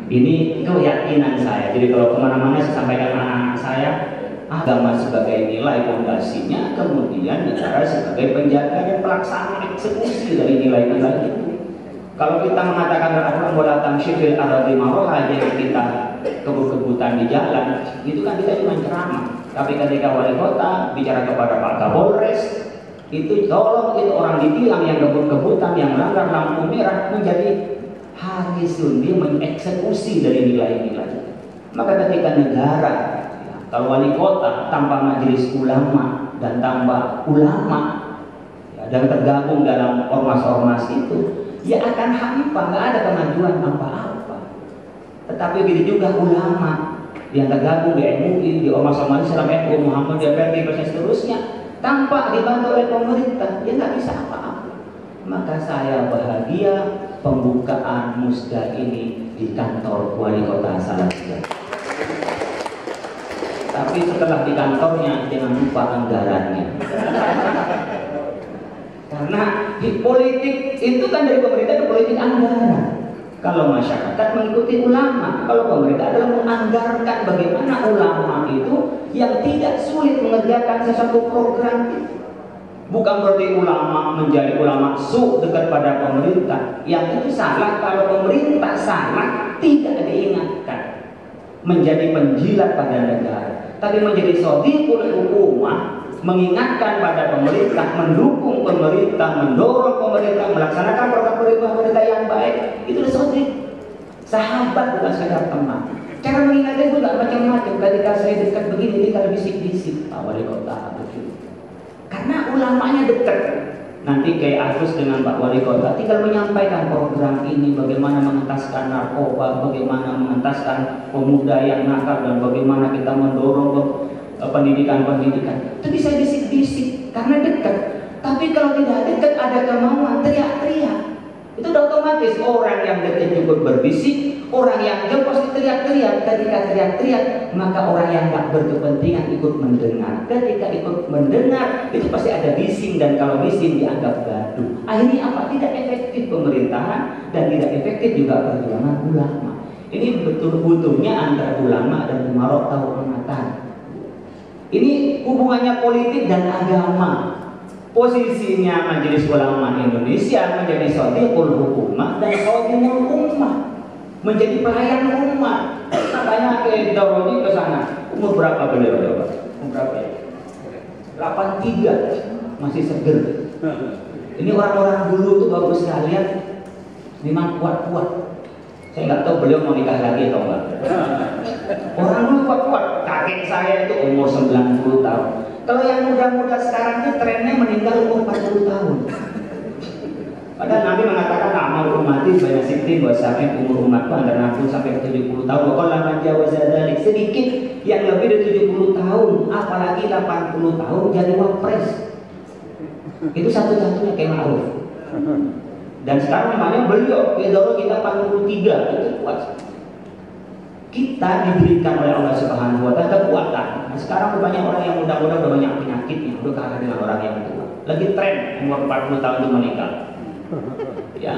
Ini keyakinan saya. Jadi kalau kemana-mana saya sampaikan anak-anak saya, agama sebagai nilai fondasinya, kemudian negara sebagai penjaga dan pelaksana eksekusi dari nilai-nilai itu. Kalau kita mengatakan wala tamshi fil ardi maraha, jadi kita kebut-kebutan di jalan, itu kan kita cuma ceramah. Tapi ketika wali kota bicara kepada Pak Kapolres, itu tolong itu orang ditilang yang kebut-kebutan, yang melanggar lampu merah, menjadi harisun, dia mengeksekusi dari nilai-nilai. Maka ketika negara, kalau wali kota tanpa majelis ulama dan tanpa ulama dan tergabung dalam ormas-ormas itu, ya akan hampa, nggak ada kemajuan apa-apa. Tetapi begitu juga ulama yang tergabung di MUI, di ormas-ormas Islam, NU, Muhammadiyah, PKI, dan seterusnya, tanpa dibantu oleh pemerintah, ya nggak bisa apa-apa. Maka saya bahagia pembukaan musda ini di kantor wali kota Salatiga. Tapi setelah di kantornya jangan lupa anggarannya. Karena di politik itu kan dari pemerintah ke politik anggaran. Kalau masyarakat mengikuti ulama, kalau pemerintah adalah menganggarkan bagaimana ulama itu yang tidak sulit mengerjakan sesuatu program itu. Bukan berarti ulama menjadi ulama dekat pada pemerintah. Yang itu salah. Kalau pemerintah salah tidak diingatkan, menjadi penjilat pada negara. Tapi menjadi shadiqul hukumah, mengingatkan pada pemerintah, mendukung pemerintah, mendorong pemerintah melaksanakan program pemerintah yang baik, itu shadiq. Sahabat bukan sekedar teman. Cara mengingatkan itu tidak macam-macam. Ketika saya dekat begini, kita bisik-bisik, Pak Wali Kota begitu. Karena ulamanya dekat. Nanti kayak Agus dengan Pak Wali Kota tinggal menyampaikan program ini, bagaimana mengentaskan narkoba, bagaimana mengentaskan pemuda yang nakal, dan bagaimana kita mendorong pendidikan-pendidikan. Itu bisa bisik-bisik karena dekat. Tapi kalau tidak dekat, ada kemauan teriak-teriak, itu udah otomatis orang yang dekat ikut berbisik, orang yang jauh pasti teriak-teriak. Ketika teriak-teriak, maka orang yang nggak berkepentingan ikut mendengar. Ketika ikut mendengar, itu pasti ada bising, dan kalau bising dianggap gaduh. Akhirnya apa? Tidak efektif pemerintahan dan tidak efektif juga perjuangan ulama. Ini betul butuhnya antara ulama dan umarok tahu mengatang. Ini hubungannya politik dan agama. Posisinya Majelis Ulama Indonesia menjadi shadiqul hukumah dan khadimul ummah, menjadi pelayan umat. Makanya ke Daurodi ke sana. Umur berapa beliau? Umur berapa ya? 83, masih seger. Ini orang-orang dulu tuh bagus sekalian, memang kuat-kuat. Saya nggak tahu beliau mau nikah lagi atau enggak. Orang dulu kuat-kuat. Kakek saya itu umur 90 tahun. Kalau yang muda-muda sekarang itu trennya meninggal umur 40 tahun. Padahal Nabi mengatakan amal umati banyak siti buat sampai umur umatku antara 60 sampai 70 tahun. Kalau lama jauh zadalik, sedikit yang lebih dari 70 tahun, apalagi 80 tahun jadi wapres. Itu satu-satunya kayak Ma'ruf. Dan sekarang namanya beliau, Kedoro kita 43, itu kuat. Kita diberikan oleh Allah Subhanahu wa Ta'ala kekuatan. Nah, sekarang banyak orang yang muda-muda udah banyak penyakitnya, udah kalah dengan orang yang tua. Lagi tren umur 40 tahun itu meninggal. Ya,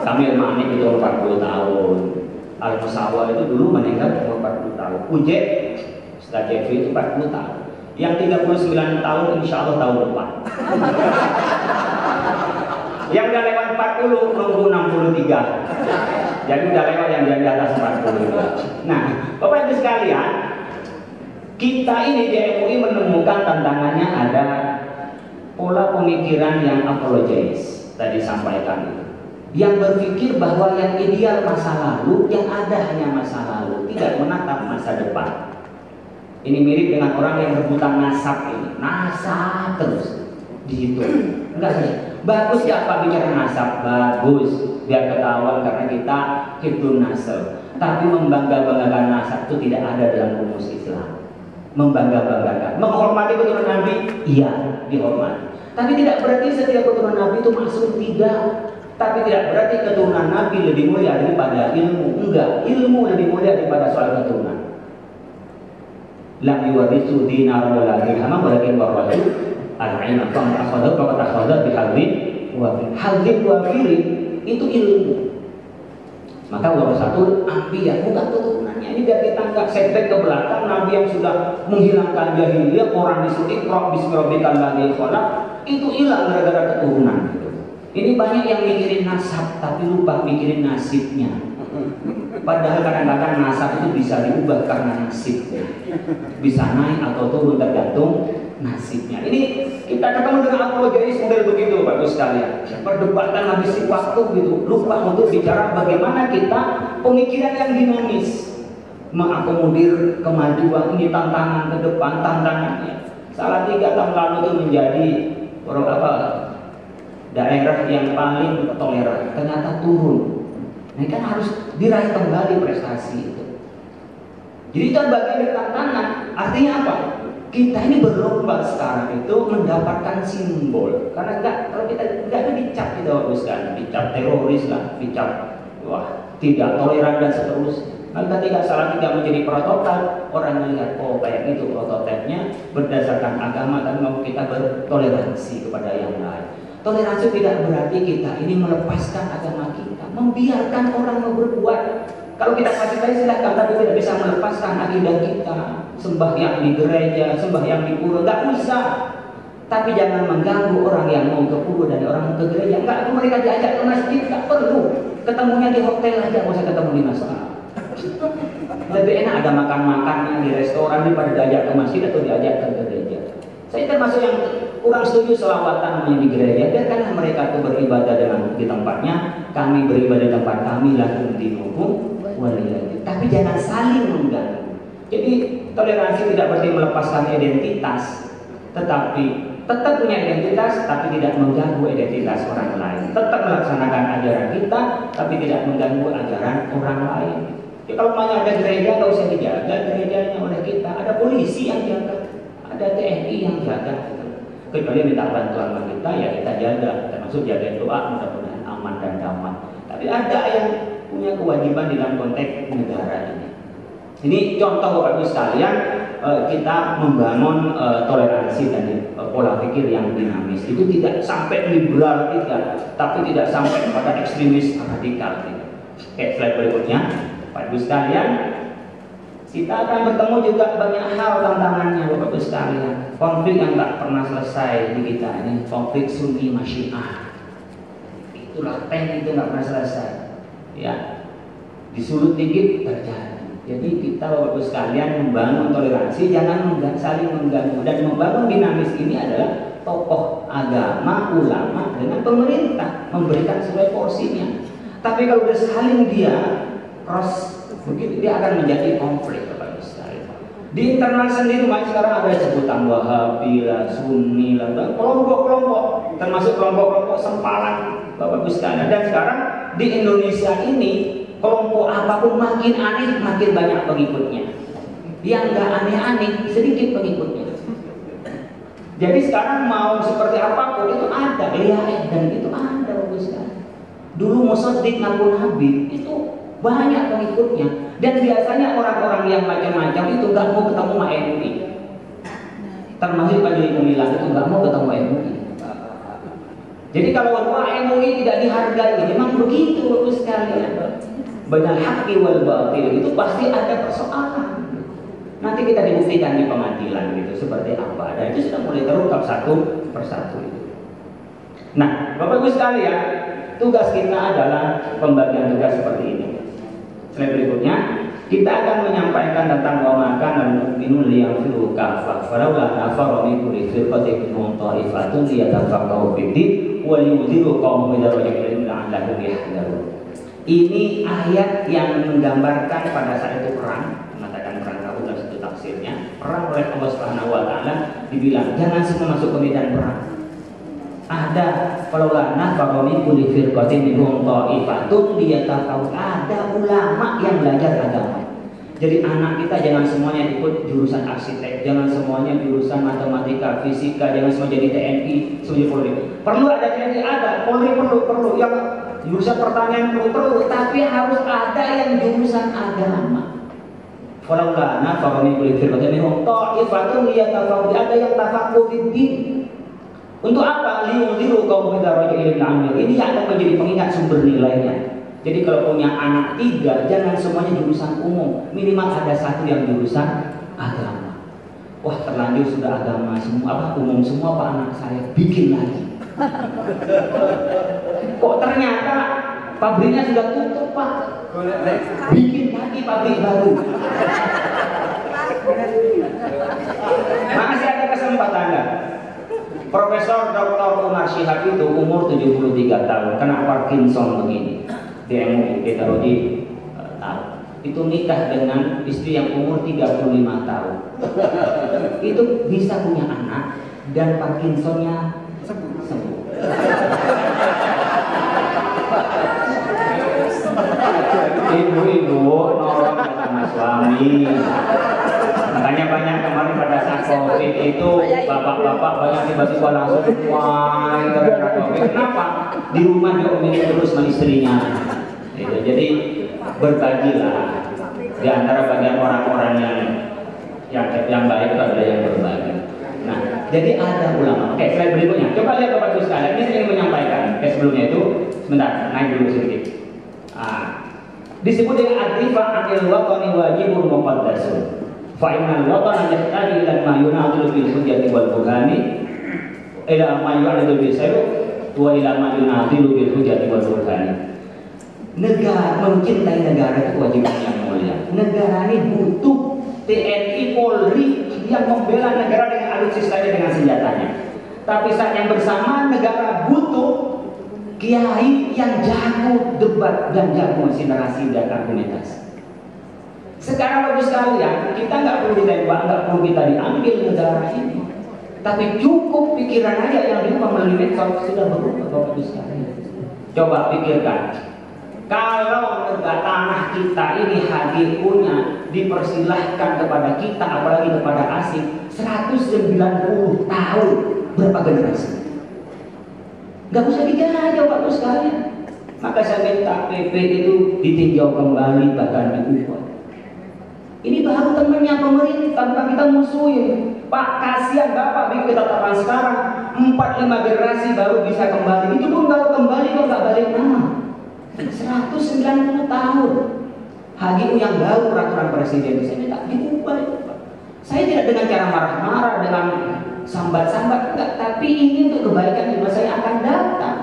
Kamil Manik itu umur 40 tahun. Al-Musawa itu dulu meninggal umur 40 tahun. Ujek, Ustaz Jeffrey itu 40 tahun. Yang 39 tahun insya Allah tahun depan. Yang udah lewat 40 nunggu 63. Jadi udah lewat yang di atas 40. Nah, Bapak Ibu sekalian, kita ini di MUI menemukan tantangannya ada pola pemikiran yang apologetis tadi sampaikan itu. Yang berpikir bahwa yang ideal masa lalu, yang ada hanya masa lalu, tidak menatap masa depan. Ini mirip dengan orang yang rebutan nasab ini. Nasab terus dihitung. Enggak sih. Bagus ya Pak bicara nasab, bagus biar ketahuan karena kita hitung nasab. Tapi membangga-banggakan nasab itu tidak ada dalam rumus Islam. Membangga-banggakan, menghormati keturunan Nabi, iya dihormati. Tapi tidak berarti setiap keturunan Nabi itu maksum, tidak. Tapi tidak berarti keturunan Nabi lebih mulia daripada ilmu. Enggak, ilmu lebih mulia daripada soal keturunan. Lam yuwaritsu dinar wala dirham walakin warathu al-ilma fa akhadha bihadhi Hadzim wafirin itu ilmu. Maka warasatul anbiya, bukan keturunannya. Ini biar kita nggak setback ke belakang. Nabi yang sudah menghilangkan jahiliyah, orang disuruh iqra bismi rabbikal ladzi khalaq, itu hilang gara-gara keturunan. Ini banyak yang mikirin nasab tapi lupa mikirin nasibnya. Padahal kadang-kadang nasab itu bisa diubah karena nasib, bisa naik atau turun tergantung nasibnya. Ini kita ketemu dengan apologetis model begitu, Bapak sekalian. Perdebatan habis waktu gitu, lupa untuk bicara bagaimana kita pemikiran yang dinamis, mengakomodir kemajuan. Ini tantangan ke depan, tantangannya. Salatiga tahun lalu itu menjadi daerah yang paling toleran, ternyata turun. Ini kan harus diraih kembali prestasi itu. Jadi itu bagian dari tantangan. Artinya apa? Kita ini berlomba sekarang itu mendapatkan simbol. Karena kalau kita nggak dicap kita haruskan dicap teroris lah, dicap wah tidak toleran dan seterusnya. Nah, ketika Salatiga menjadi prototipe, orang melihat oh kayak gitu prototipenya berdasarkan agama dan mau kita bertoleransi kepada yang lain. Toleransi tidak berarti kita ini melepaskan agama kita, membiarkan orang mau berbuat. Kalau kita kasih tahu silahkan, tapi tidak bisa melepaskan akidah kita. Sembahyang di gereja, sembahyang di pura, nggak usah. Tapi jangan mengganggu orang yang mau ke pura dan orang mau ke gereja. Nggak, mereka diajak ke masjid, nggak perlu. Ketemunya di hotel aja, nggak usah ketemu di masjid. Lebih enak ada makan-makannya di restoran daripada diajak ke masjid atau diajak ke gereja. Saya termasuk yang kurang setuju selawatan di gereja. Biarkanlah mereka itu beribadah di tempatnya, kami beribadah di tempat kami, lakum dinukum waliyadin. Tapi jangan saling mengganggu. Jadi toleransi tidak berarti melepaskan identitas, tetapi tetap punya identitas, tapi tidak mengganggu identitas orang lain. Tetap melaksanakan ajaran kita, tapi tidak mengganggu ajaran orang lain. Ya, kalau banyak ada gereja, nggak usah dijaga gerejanya oleh kita. Ada polisi yang jaga, ada TNI yang jaga. Kecuali minta bantuan sama kita, ya kita jaga. Termasuk jaga doa, mudah-mudahan aman dan damai. Tapi ada yang punya kewajiban dalam konteks negara ini. Ini contoh Bapak Ibu sekalian, kita membangun toleransi dan pola pikir yang dinamis. Itu tidak sampai liberal tidak, tapi tidak sampai pada ekstremis radikal tidak. Oke, slide berikutnya. Bapak Ibu sekalian, kita akan bertemu juga banyak hal tantangannya Bapak Ibu sekalian. Konflik yang tak pernah selesai di kita ini, konflik Sunni sama Syiah. Itu laten, itu nggak pernah selesai. Ya, disulut dikit terjadi. Jadi kita Bapak Ibu sekalian membangun toleransi, jangan saling mengganggu, dan membangun dinamis ini adalah tokoh agama, ulama dengan pemerintah memberikan sesuai porsinya. Tapi kalau udah saling dia cross begitu, dia akan menjadi konflik Bapak Ibu sekalian. Di internal sendiri sekarang ada sebutan Wahabi lah, Sunni lah, kelompok-kelompok, termasuk kelompok-kelompok sempalan Bapak Ibu sekalian. Dan sekarang di Indonesia ini kelompok apapun makin aneh, makin banyak pengikutnya. Yang nggak aneh-aneh, sedikit pengikutnya. Jadi sekarang mau seperti apapun itu ada, dan itu ada Bapak Ibu sekalian. Dulu Musaddiq ngaku Nabi itu banyak pengikutnya, dan biasanya orang-orang yang macam-macam itu nggak mau ketemu sama MUI. Termasuk Pak Juli Gumilang itu nggak mau ketemu MUI. Jadi kalau MUI tidak dihargai, memang begitu Bapak sekalian. Banyak haqqi wal batil itu pasti ada persoalan. Nanti kita dibuktikan di pengadilan gitu seperti apa. Dan itu sudah mulai terungkap satu persatu itu. Nah, Bapak Ibu sekalian, tugas kita adalah pembagian tugas seperti ini. Slide berikutnya, kita akan menyampaikan tentang wamakan dan mukminun liyafiru kafah. Falaula nafara min kulli firqatin minhum ta'ifatun liyatafaqahu fid-din wa liyunziru qaumahum idza raja'u ilaihim la'allahum yahdharun. Ini ayat yang menggambarkan pada saat itu perang, mengatakan perang Tabuk dan satu tafsirnya. Perang oleh Allah Subhanahu wa taala dibilang jangan semua masuk ke medan perang. Ada falaula nafara min kulli firqatin minhum ta'ifatun liyatafaqahu. Ada ulama yang belajar agama. Jadi anak kita jangan semuanya ikut jurusan arsitek, jangan semuanya jurusan matematika, fisika, jangan semua jadi TNI, semua jadi Polri. Perlu ada TNI, ada Polri, perlu yang jurusan pertanian perlu, tapi harus ada yang jurusan agama. Falaula nafara min kulli firqatin minhum ta'ifatun liyatafaqahu. Ada yang tafaqquh fid-din. Untuk apa? Liyunziru qaum idza raja'u ilal Ini yang akan menjadi pengingat sumber nilainya. Jadi kalau punya anak 3, jangan semuanya jurusan umum. Minimal ada 1 yang jurusan agama. Wah, terlanjur sudah agama semua, umum semua Pak anak saya, bikin lagi. Kok ternyata pabriknya sudah tutup Pak, bikin lagi pabrik baru. Masih ada kesempatan Anda. Profesor Dr. Umar Syihab itu umur 73 tahun, kena Parkinson begini. Di MUI, Peteroji tahu. Itu nikah dengan istri yang umur 35 tahun. Itu bisa punya anak dan Parkinsonnya sembuh. Ibu-ibu nolong sama suami. Makanya banyak kemarin pada saat COVID itu bapak-bapak banyak tiba-tiba langsung wah gara-gara COVID. Kenapa? Di rumah diomelin terus sama istrinya. Jadi berbagilah. Di antara bagian orang-orang yang baik itu ada yang berbagi. Nah, jadi ada ulama. Oke, slide berikutnya. Coba lihat Bapak Ibu sekalian. Ini saya ingin menyampaikan. Sebelumnya itu, sebentar, naik dulu sedikit. Disebut dengan adrifah akil watani wajibun muqaddasun. Fa'inal watana yahtadi ila ma yunadilu bil hujjati wal burhani ila ma yu'adilu bil sayru wa ila ma yunadilu bil hujjati wal burhani. Negara, mencintai negara itu kewajiban yang mulia. Negara ini butuh TNI, Polri yang membela negara dengan alutsistanya, dengan senjatanya. Tapi saat yang bersamaan negara butuh kiai yang jago debat dan jago narasi dan argumentasi. Sekarang bagus sekalian, kita nggak perlu ditembak, nggak perlu kita diambil negara ini. Tapi cukup pikiran aja yang diubah melalui medsos sudah berubah Bapak Ibu sekalian. Coba pikirkan. Kalau negara tanah kita ini HGU-nya dipersilahkan kepada kita, apalagi kepada asing, 190 tahun, berapa generasi? Gak usah dijajah Bapak sekalian. Maka saya minta PP itu ditinjau kembali, bahkan diubah. Ini baru temannya pemerintah, bukan kita musuhin. Pak, kasihan Bapak bikin ketetapan sekarang 4-5 generasi baru bisa kembali. Itu pun kalau kembali kok gak balik nama. 190 tahun HGU yang baru peraturan presiden saya minta diubah. Saya tidak dengan cara marah-marah, dengan sambat-sambat, enggak, tapi ini untuk kebaikan di masa yang akan datang.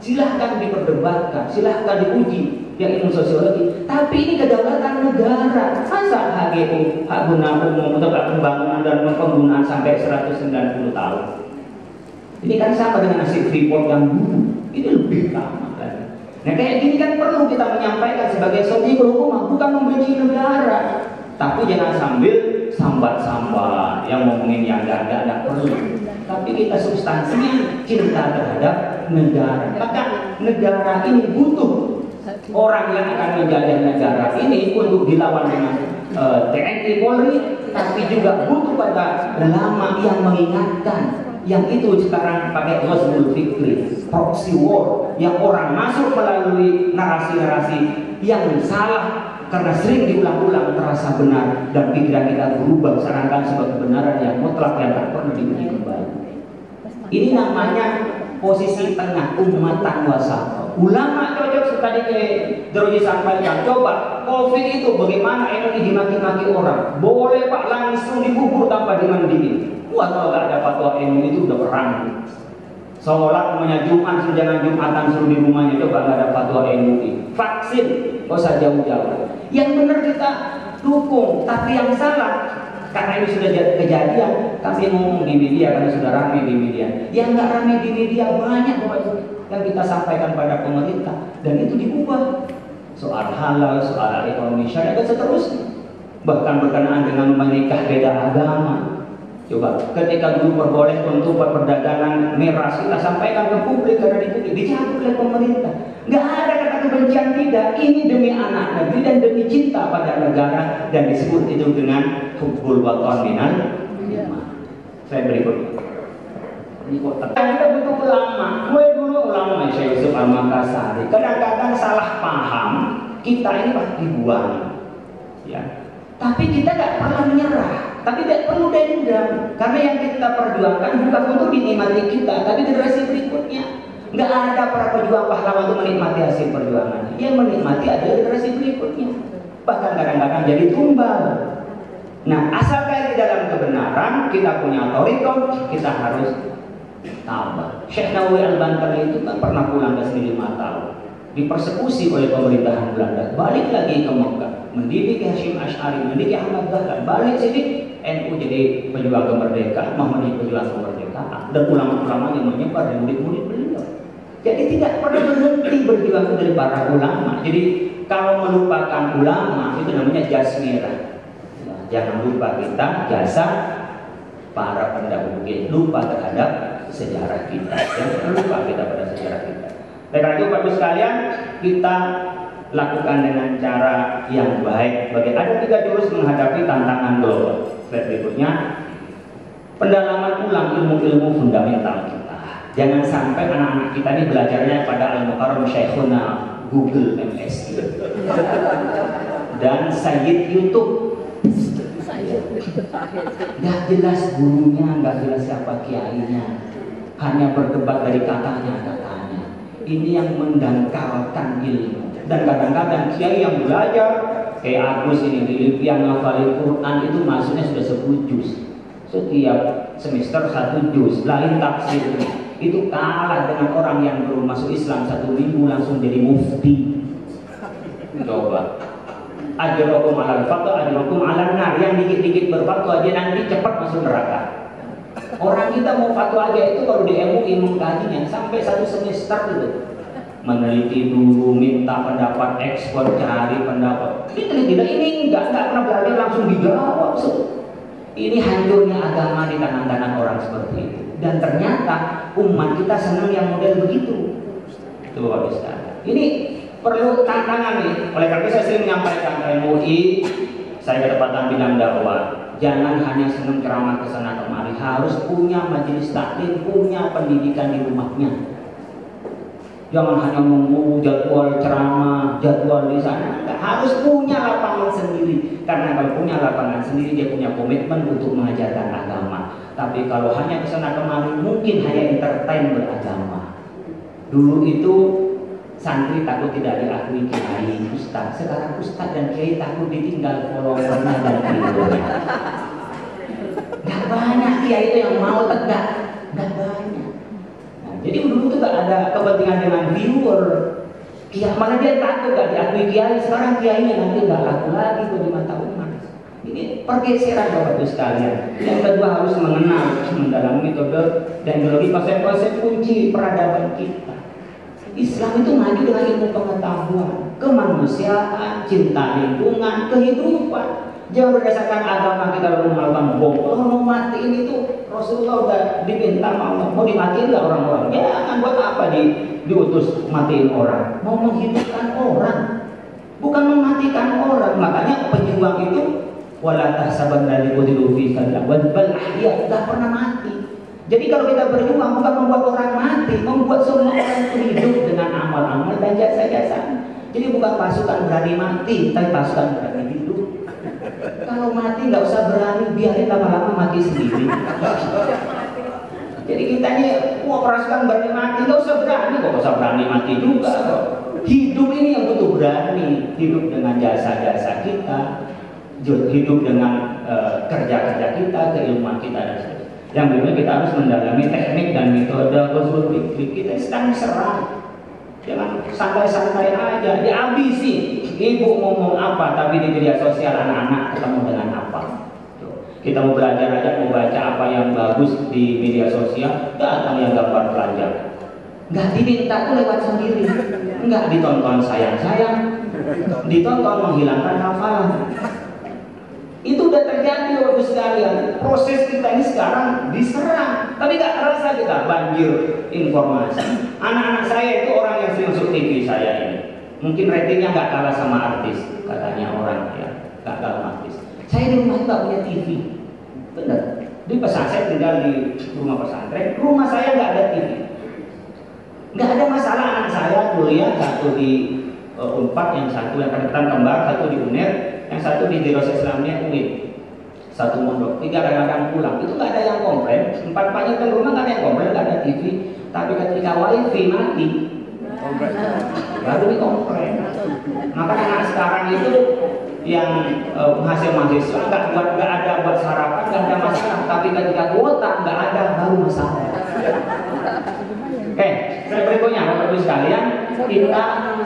Silahkan diperdebatkan, silahkan diuji yang ilmu sosiologi, tapi ini kedaulatan negara. Masa HGU, hak guna umum untuk pembangunan dan penggunaan sampai 190 tahun? Ini kan sama dengan nasib Freeport yang dulu, ini lebih lama. Nah kayak gini kan perlu kita menyampaikan sebagai sodikul hukumah, bukan membenci negara. Tapi jangan sambil sambat-sambat yang ngomongin yang enggak perlu. Tapi kita substansinya cinta terhadap negara. Maka negara ini butuh orang yang akan menjaga negara ini untuk dilawan dengan TNI Polri, tapi juga butuh pada ulama yang mengingatkan. Yang itu sekarang pakai ghazwul fikri, proxy war, yang orang masuk melalui narasi-narasi yang salah karena sering diulang-ulang terasa benar dan pikiran kita berubah seakan sebagai kebenaran yang mutlak yang tak pernah diuji kembali. Ini namanya posisi tengah, ummatan wasat. Ulama cocok tadi ke Droji sampaikan, coba COVID itu bagaimana MUI dimaki-maki orang, boleh Pak langsung dikubur tanpa dimandingin. Wah, kalau nggak ada fatwa MUI itu udah perang. Sholat namanya Jumat, jangan Jumatan suruh di rumahnya, coba nggak ada fatwa MUI. Vaksin, nggak usah jauh-jauh. Yang benar kita dukung, tapi yang salah karena ini sudah kejadian, kami ngomong di media karena sudah ramai di media. Yang nggak ramai di media banyak yang kita sampaikan pada pemerintah dan itu diubah. Soal halal, soal ekonomi syariah dan seterusnya. Bahkan berkenaan dengan menikah beda agama. Coba ketika dulu perbolehkan untuk perdagangan miras, kita sampaikan ke publik karena dicabut oleh pemerintah. Nggak ada kata kebencian, tidak. Ini demi anak negeri dan demi cinta pada negara dan disebut itu dengan hubbul watan minal iman. Saya berikutnya. Ini kota. Kita butuh ulama. Gue dulu ulama Syekh Yusuf Al-Makassari. Kadang-kadang salah paham kita ini pasti dibuang. Ya. Tapi kita nggak pernah menyerah, tapi tidak perlu dendam, karena yang kita perjuangkan bukan untuk dinikmati kita, tapi generasi berikutnya. Nggak ada para pejuang pahlawan untuk menikmati hasil perjuangan. Yang menikmati adalah generasi berikutnya. Bahkan kadang-kadang jadi tumbal. Nah, asalkan di dalam kebenaran kita punya thariqah, kita harus tabah. Syekh Nawawi Al-Bantani itu kan pernah pulang ke sini 5 tahun, dipersekusi oleh pemerintahan Belanda, balik lagi ke Mekah, mendidik Hasyim Asy'ari, mendidik Ahmad Dahlan, balik sini NU jadi pejuang kemerdekaan, Muhammadiyah pejuang kemerdekaan, dan ulama-ulama yang menyebar di murid-murid beliau. Jadi tidak pernah berhenti berjuang dari para ulama. Jadi kalau melupakan ulama itu namanya jasmirah. Jangan lupa kita jasa para pendahulu kita, lupa terhadap sejarah kita. Jangan lupa kita pada sejarah kita. Karena itu Bapak sekalian, kita lakukan dengan cara yang baik. Ada 3 jurus menghadapi tantangan global. Slide berikutnya, pendalaman ulang ilmu-ilmu fundamental kita. Jangan sampai anak-anak kita ini belajarnya pada Al-Mukarram Syekhuna Google MS dan Sayyid YouTube. Nggak jelas gurunya, nggak jelas siapa kiainya, hanya berdebat dari katanya. Ini yang mendangkalkan ilmu. Dan kadang-kadang kiai yang belajar kayak Agus ini yang ngafalin Quran itu maksudnya sudah 10 juz. Setiap semester 1 juz, lain tafsir. Itu kalah dengan orang yang baru masuk Islam 1 minggu langsung jadi mufti. Coba. Ajrokum alal fatwa, ajrokum alal nar. Yang dikit-dikit berfatwa dia nanti cepat masuk neraka. Orang kita mau fatwa aja itu kalau di MUI mengkajinya sampai 1 semester itu. Meneliti dulu, minta pendapat ekspor, cari pendapat. Ini enggak pernah belajar langsung dijawab. Ini hancurnya agama di tangan-tangan orang seperti itu. Dan ternyata umat kita senang yang model begitu. Itu Bapak sekalian. Ini perlu tantangan nih. Oleh karena itu saya sering menyampaikan ke MUI, saya kedapatan bidang dakwah. Jangan hanya senang ceramah ke sana kemari, harus punya majelis taklim, punya pendidikan di rumahnya. Jangan hanya menunggu jadwal ceramah, jadwal di sana. Harus punya lapangan sendiri. Karena kalau punya lapangan sendiri, dia punya komitmen untuk mengajarkan agama. Tapi kalau hanya kesana kemari, mungkin hanya entertain beragama. Dulu itu santri takut tidak diakui kiai, ustaz. Sekarang ustaz dan kiai takut ditinggal followernya dan videonya. Gak banyak kiai itu yang mau tegak, gak banyak. Nah, jadi dulu itu gak ada kepentingan dengan viewer. Kiai mana dia takut gak diakui kiai. Sekarang kiainya nanti gak laku lagi di mata umat. Ini pergeseran Bapak Ibu sekalian. Yang kedua harus mengenal, mendalami metode dan ideologi konsep-konsep kunci peradaban kita. Islam itu maju dengan ilmu pengetahuan, kemanusiaan, cinta lingkungan, kehidupan. Jangan berdasarkan agama kita lalu melakukan bom. Kalau mau matiin itu Rasulullah udah diminta mau dimatiin nggak orang-orang? Jangan, buat apa diutus matiin orang? Mau menghidupkan orang, bukan mematikan orang. Makanya pejuang itu wala tahsabanna liqutilu fi sabilillah bal ahya, enggak pernah mati. Jadi kalau kita berjuang bukan membuat orang mati, membuat semua orang hidup dengan amal-amal dan jasa-jasa. Jadi bukan pasukan berani mati, tapi pasukan berani hidup. Kalau mati nggak usah berani, biarin lama-lama mati sendiri. Jadi kita ini pasukan berani mati, nggak usah berani mati juga kok. Hidup ini yang butuh berani, hidup dengan jasa-jasa kita, hidup dengan kerja-kerja kita, keilmuan kita dan sebagainya. Yang berikutnya kita harus mendalami teknik dan metode usul fikih. Kita sedang serang, jangan santai-santai aja, dihabisi. Ibu ngomong apa, tapi di media sosial anak-anak ketemu dengan apa. Kita mau belajar aja, mau baca apa yang bagus di media sosial, datang yang gambar pelajar. Nggak diminta tuh lewat sendiri, nggak ditonton sayang-sayang, ditonton menghilangkan hafalan. Itu udah terjadi Bapak sekalian. Proses kita ini sekarang diserang, tapi gak terasa kita banjir informasi. Anak-anak saya itu orang yang sering masuk TV saya ini. Mungkin ratingnya gak kalah sama artis, katanya orang ya, gak kalah artis. Saya di rumah itu gak punya TV, bener. Di pesantren, saya tinggal di rumah pesantren. Rumah saya gak ada TV. Gak ada masalah anak saya kuliah, satu di Unpad, yang satu yang kedekatan kembar, satu di UNER. yang satu di Dirus Islamnya UIN, satu mondok, 3 kadang-kadang pulang, itu nggak ada yang komplain, 4-4-nya di rumah nggak ada yang komplain, nggak ada TV, tapi ketika wifi mati, baru dikomplain. Maka anak sekarang itu yang mahasiswa nggak ada buat sarapan, nggak ada masalah, tapi ketika kuota nggak ada, baru masalah. Oke, berikutnya Bapak Ibu sekalian, kita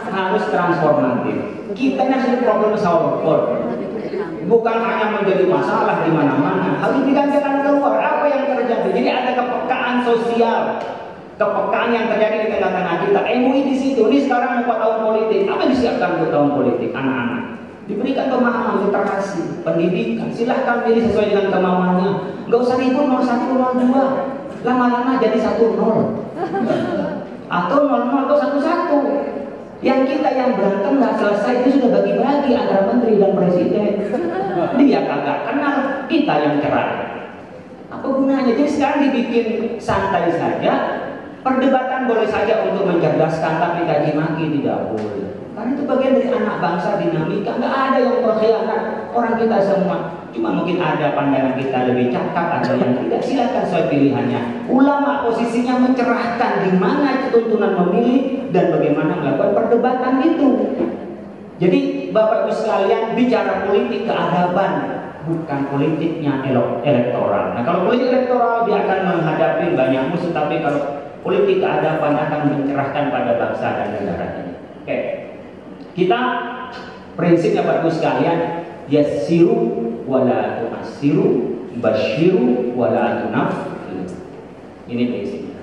harus transformatif. Kita ini harus problem solver, bukan hanya menjadi masalah di mana-mana, harus diberikan jalan keluar. Apa yang terjadi? Jadi ada kepekaan sosial, kepekaan yang terjadi di tengah-tengah kita. MUI di situ. Ini sekarang mau tahun politik. Apa yang disiapkan untuk tahun politik? Anak-anak diberikan pemahaman, literasi, pendidikan. Silahkan pilih sesuai dengan kemauannya. Nggak usah ribut 01, 02. Lama-lama jadi 10 atau 00 atau 11. Yang kita yang berantem nggak selesai itu sudah bagi-bagi antara menteri dan presiden. Dia kagak kenal, kita yang cerai. Apa gunanya? Jadi sekarang dibikin santai saja. Perdebatan boleh saja untuk mencerdaskan, tapi caci maki tidak boleh. Karena itu bagian dari anak bangsa, dinamika. Nggak ada yang berkhianat. Orang kita semua. Cuma mungkin ada pandangan kita lebih cakap, ada yang tidak. Silakan sesuai pilihannya. Ulama posisinya mencerahkan di mana tuntunan memilih dan bagaimana melakukan perdebatan itu. Jadi Bapak Ibu sekalian, bicara politik keadaban, bukan politiknya elektoral. Nah, kalau politik elektoral dia akan menghadapi banyak musuh, tapi kalau politik keadaban akan mencerahkan pada bangsa dan negara ini. Oke. Kita prinsipnya Bapak Ibu sekalian, yassiru wala tu'assiru, basyiru wala tunaffiru. Ini prinsipnya.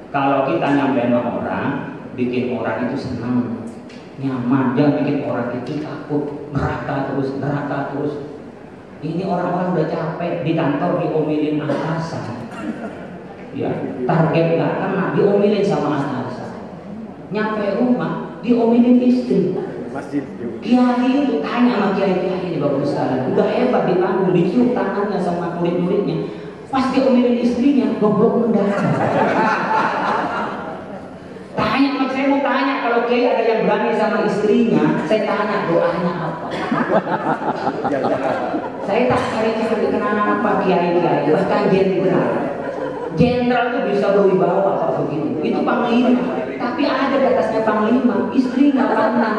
Kalau kita nyampein sama orang, bikin orang itu senang, nyaman, jangan bikin orang itu takut, neraka terus. Ini orang-orang udah capek di kantor diomelin atasan. Ya, target nggak kena, diomelin sama atasan. Nyampe rumah, diomelin istri. Kiai itu tanya sama kiai-kiai di Bapak sekalian, udah hebat di panggung, dicium tangannya sama murid-muridnya. Pas diomelin istrinya, goblok mendadak. Tanya, saya mau tanya, kalau kiai ada yang berani sama istrinya, saya tanya doanya apa? Saya tak cari-cari kenal apa kiai-kiai, bahkan jenderal itu bisa berwibawa kalau begitu. Itu panglima, tapi ada di atasnya panglima, istrinya panglima.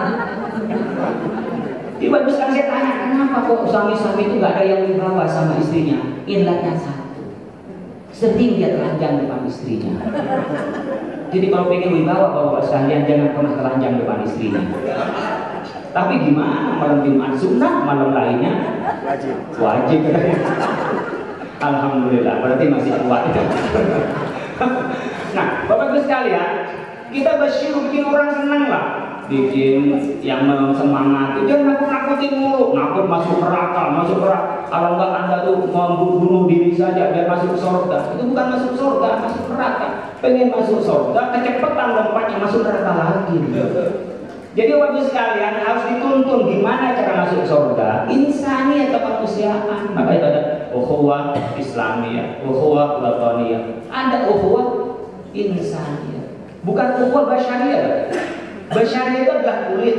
Jadi bagus kan saya tanya, kenapa kok suami-suami itu gak ada yang wibawa sama istrinya? Ilahnya satu, sering dia telanjang depan istrinya. Jadi kalau pengen wibawa bapak sekalian, jangan pernah telanjang depan istrinya. Tapi gimana malam Jumat sunnah, malam lainnya wajib. Alhamdulillah, berarti masih kuat. Nah, Bapak Ibu sekalian, kita bersyukur bikin orang senang lah, bikin yang semangat. Jangan nakut-nakutin mulu, nakut masuk neraka. Kalau enggak Anda tuh mau bunuh diri saja biar masuk surga. Itu bukan masuk surga, masuk neraka. Pengen masuk surga, kecepatan lompatnya masuk neraka lagi. Jadi Bapak sekalian harus dituntun gimana cara masuk surga. Insani atau kemanusiaan. Maka itu ada ukhuwah Islamiyah, ukhuwah wataniyah. Ada ukhuwah insaniyah. Bukan ukhuwah basyariyah. Basyariyah itu adalah kulit.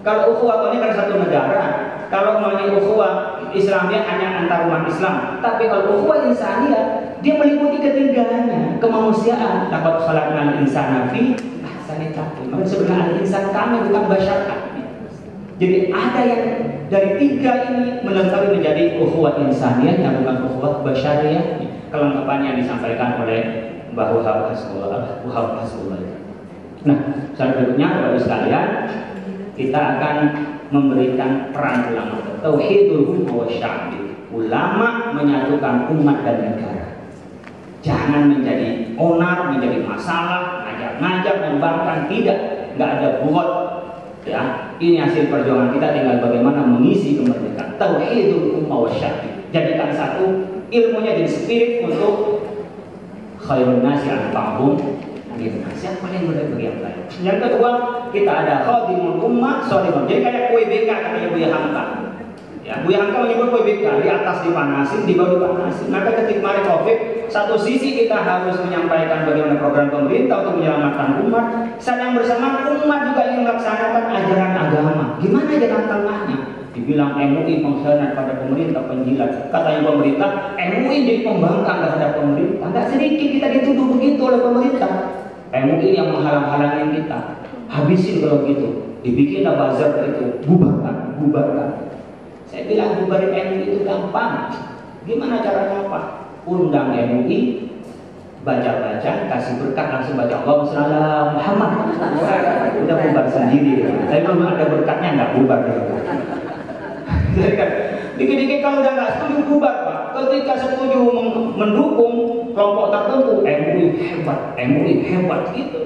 Kalau ukhuwah wataniyah kan satu negara. Kalau maunya ukhuwah Islamiyah hanya antar umat Islam. Tapi kalau ukhuwah insaniyah, dia meliputi ketiganya, kemanusiaan. Laqad khalaqnal insana fi maka sebenarnya insan kami bukan basyar kami. Jadi ada yang dari tiga ini melengkapi menjadi ukhuwah insaniyah yang bukan ukhuwah basyariyah. Kelengkapannya disampaikan oleh Mbah Wahab Hasbullah. Nah, selanjutnya Bapak sekalian, kita akan memberikan peran ulama. Tauhidul ummah wasya'bi. Ulama menyatukan umat dan negara. Jangan menjadi onar, menjadi masalah, ngajak membangkang, tidak, nggak ada buat. Ya, ini hasil perjuangan kita, tinggal bagaimana mengisi kemerdekaan. Tauhidul ummah wasya'bi. Jadikan satu, ilmunya jadi spirit untuk khairun nasi anfa'uhum linnas. Siapa yang bagi yang lain? Yang kedua, kita ada khadimul ummah sholimun. Jadi kayak kue BK katanya Buya Hamka. Ya, Buya Hamka menyebut kue BK, di atas dipanasin, di bawah dipanasin. Maka ketika kemarin Covid, satu sisi kita harus menyampaikan bagaimana program pemerintah untuk menyelamatkan umat. Saat yang bersamaan umat juga ingin melaksanakan ajaran agama. Gimana jalan tengahnya? Dibilang MUI pengkhianat pada pemerintah, penjilat. Katanya pemerintah, MUI jadi pembangkang terhadap pemerintah. Nggak sedikit kita dituduh begitu oleh pemerintah. MUI yang menghalang-halangin kita. Habisin kalau gitu. Dibikinlah buzzer itu, bubarkan, bubarkan. Saya bilang bubarin MUI itu gampang. Gimana caranya apa? Undang MUI, baca-baca, kasih berkat, langsung baca Allahumma shalli ala Muhammad. Udah bubar sendiri. Tapi belum ada berkatnya nggak bubar. Jadi kan, dikit-dikit kalau udah nggak setuju bubar Pak. Ketika setuju mendukung kelompok tertentu, MUI hebat gitu.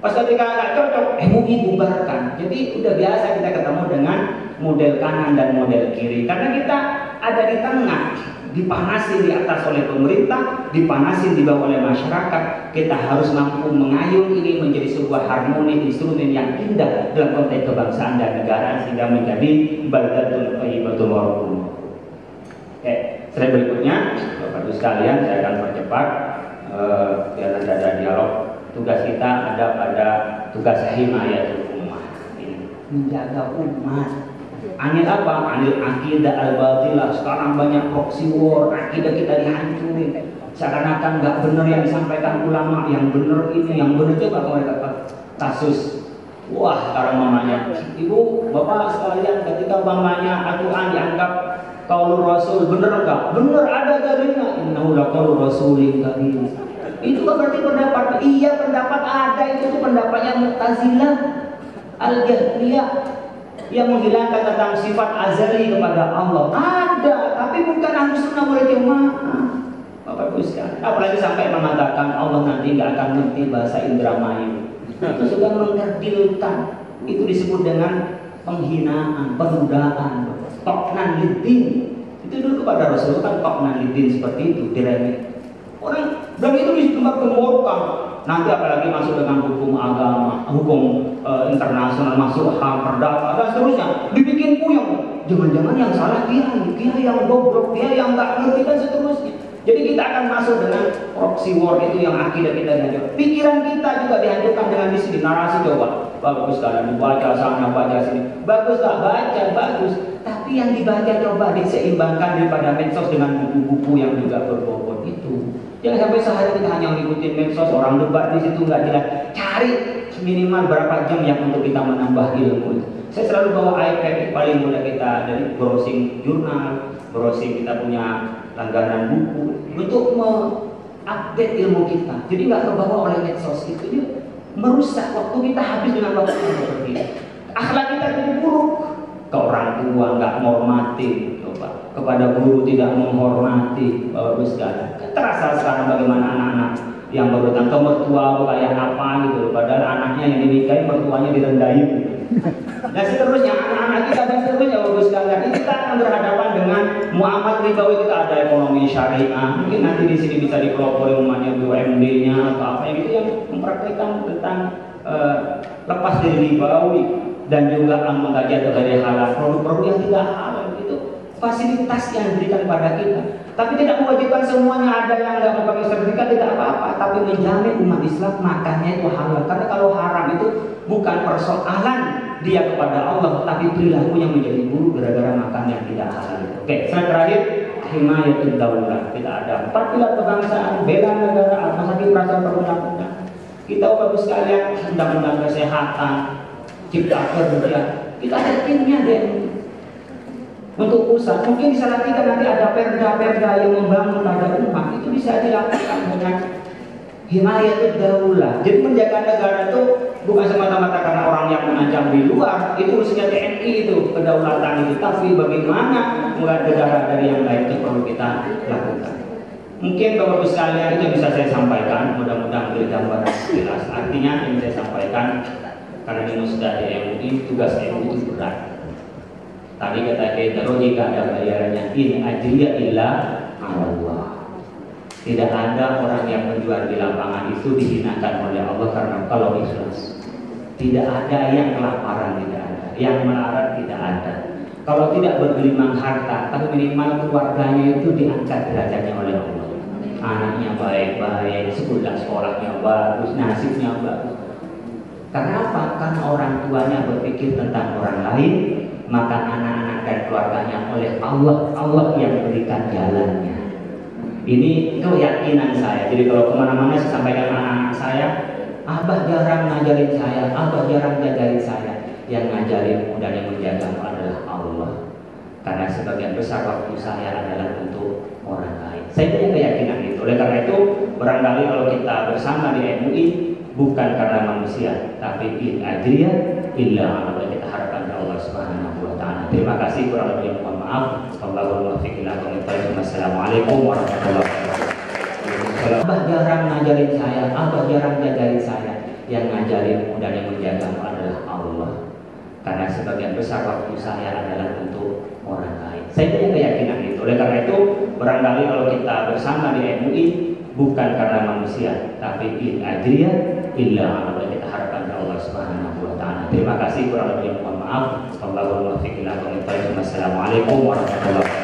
Pas ketika nggak cocok, MUI bubarkan. Jadi udah biasa kita ketemu dengan model kanan dan model kiri. Karena kita ada di tengah, dipanasin di atas oleh pemerintah, dipanasin di bawah oleh masyarakat. Kita harus mampu mengayuh ini menjadi sebuah harmoni instrumen yang indah dalam konteks kebangsaan dan negara sehingga menjadi baldatun thayyibatun wa rabbun. Oke, slide berikutnya, Bapak Ibu sekalian, saya akan percepat biar nanti ada dialog. Tugas kita ada pada tugas himayatul ummah, ini menjaga umat. Anil apa? Anil akidah al-batilah. Sekarang banyak proxy war, akidah kita dihancurin. Seakan-akan nggak benar yang disampaikan ulama, yang benar ini, yang benar coba mereka kasus. Wah, sekarang mamanya, ibu, bapak sekalian, ketika mamanya Al-Quran dianggap qaulur rasul, benar enggak? Benar, ada dalilnya. Innahu laqaulur rasulin karim. Itu kan berarti pendapat, iya pendapat ada, itu tuh pendapatnya Mu'tazilah, Al-Jahmiyah, yang menghilangkan tentang sifat azali kepada Allah. Ada, tapi bukan Ahlus Sunnah wal Jamaah. Bapak Ibu sekalian, apalagi sampai mengatakan Allah nanti nggak akan ngerti bahasa Indramayu. Itu sudah mengkerdilkan. Itu disebut dengan penghinaan, penundaan, toknan lidin. Itu dulu kepada Rasul kan toknan lidin seperti itu, diremeh. Orang dan itu digembar-gemborkan. Nanti apalagi masuk dengan hukum agama, hukum internasional, masuk HAM, perdata dan seterusnya, dibikin puyeng. Jangan-jangan yang salah dia yang goblok, dia yang nggak ngerti dan seterusnya. Jadi kita akan masuk dengan proxy war itu yang akidah kita dihancurkan. Pikiran kita juga dihancurkan dengan di sini narasi coba. Bagus kalian dibaca sana, baca sini. Bagus tak baca, bagus. Tapi yang dibaca coba diseimbangkan daripada medsos dengan buku-buku yang juga berbobot itu. Jangan sampai sehari kita hanya mengikuti medsos, orang debat di situ nggak jelas. Cari minimal berapa jam yang untuk kita menambah ilmu. Saya selalu bawa iPad, paling mudah kita dari browsing jurnal, browsing kita punya langganan buku untuk mengupdate ilmu kita. Jadi nggak kebawa oleh medsos itu, dia merusak waktu kita habis dengan waktu yang seperti itu. Akhlak kita jadi buruk. Ke orang tua nggak menghormati, coba kepada guru tidak menghormati. Bapak Ibu sekalian, terasa sekarang bagaimana anak-anak yang baru datang ke mertua kayak apa gitu, padahal anaknya yang dinikahi mertuanya direndahin. Dan seterusnya anak-anak kita dan seterusnya Bapak Ibu sekalian, ini kita akan berhadapan dengan muamalah ribawi. Kita ada ekonomi syariah, mungkin nanti di sini bisa dipelopori umumnya BUMD-nya atau apa yang itu yang mempraktikkan tentang lepas dari ribawi. Dan juga mengkaji atau dari halal, produk-produk yang tidak halal itu fasilitas yang diberikan kepada kita. Tapi tidak mewajibkan semuanya, ada yang nggak memakai sertifikat tidak apa-apa, tapi menjamin umat Islam makannya itu halal. Karena kalau haram itu bukan persoalan dia kepada Allah, tapi perilaku yang menjadi buruk gara-gara makan yang tidak halal. Oke, slide terakhir, himayatul daulah. Kita ada 4 pilar kebangsaan, bela negara, masyarakat perasaan perundang-undang. Kita bagus sekalian, undang-undang kesehatan, cipta kerja, kita ada timnya deh untuk pusat. Mungkin bisa nanti nanti ada perda-perda yang membangun terhadap umat, itu bisa dilakukan dengan himayatul daulah. Jadi menjaga negara itu bukan semata-mata karena orang yang mengancam di luar, itu urusannya TNI itu, kedaulatan itu, tapi bagaimana menjaga negara dari yang lain itu perlu kita lakukan. Mungkin Bapak Ibu sekalian itu bisa saya sampaikan, mudah-mudahan beri gambaran jelas. Artinya yang saya sampaikan, karena ini sudah di MUI, tugas MUI itu berat. Tadi kata kita, jika ada bayarannya, in ajriya illa Allah. Tidak ada orang yang berjuang di lapangan itu dihinakan oleh Allah karena kalau ikhlas. Tidak ada yang kelaparan, tidak ada. Yang melarat, tidak ada. Kalau tidak bergelimang harta, tapi minimal keluarganya itu diangkat derajatnya oleh Allah. Anaknya baik-baik, sekolahnya bagus, nasibnya bagus. Karena apa? Karena orang tuanya berpikir tentang orang lain, maka anak-anak dan keluarganya oleh Allah. Allah yang berikan jalannya. Ini keyakinan saya. Jadi kalau kemana-mana saya sampaikan anak-anak saya, abah jarang ngajarin saya, abah jarang ngajarin saya. Yang ngajarin dan yang menjaga adalah Allah. Karena sebagian besar waktu saya adalah untuk orang lain. Saya punya keyakinan itu. Oleh karena itu, barangkali kalau kita bersama di MUI bukan karena manusia, tapi in ajriya illa Allah, kita harapkan dari Allah Subhanahu wa taala. Terima kasih, kurang lebih mohon maaf. Wassalamualaikum warahmatullahi wabarakatuh. Abah jarang ngajarin saya, abah jarang ngajarin saya. Yang ngajarin dan yang menjaga adalah Allah. Karena sebagian besar waktu saya adalah untuk orang lain. Saya punya keyakinan itu. Oleh karena itu, barangkali kalau kita bersama di MUI bukan karena manusia, tapi in ajriya illa Allah, kita harapkan dari Allah Subhanahu wa taala. Terima kasih, kurang lebih mohon maaf. Wassalamualaikum warahmatullahi wabarakatuh.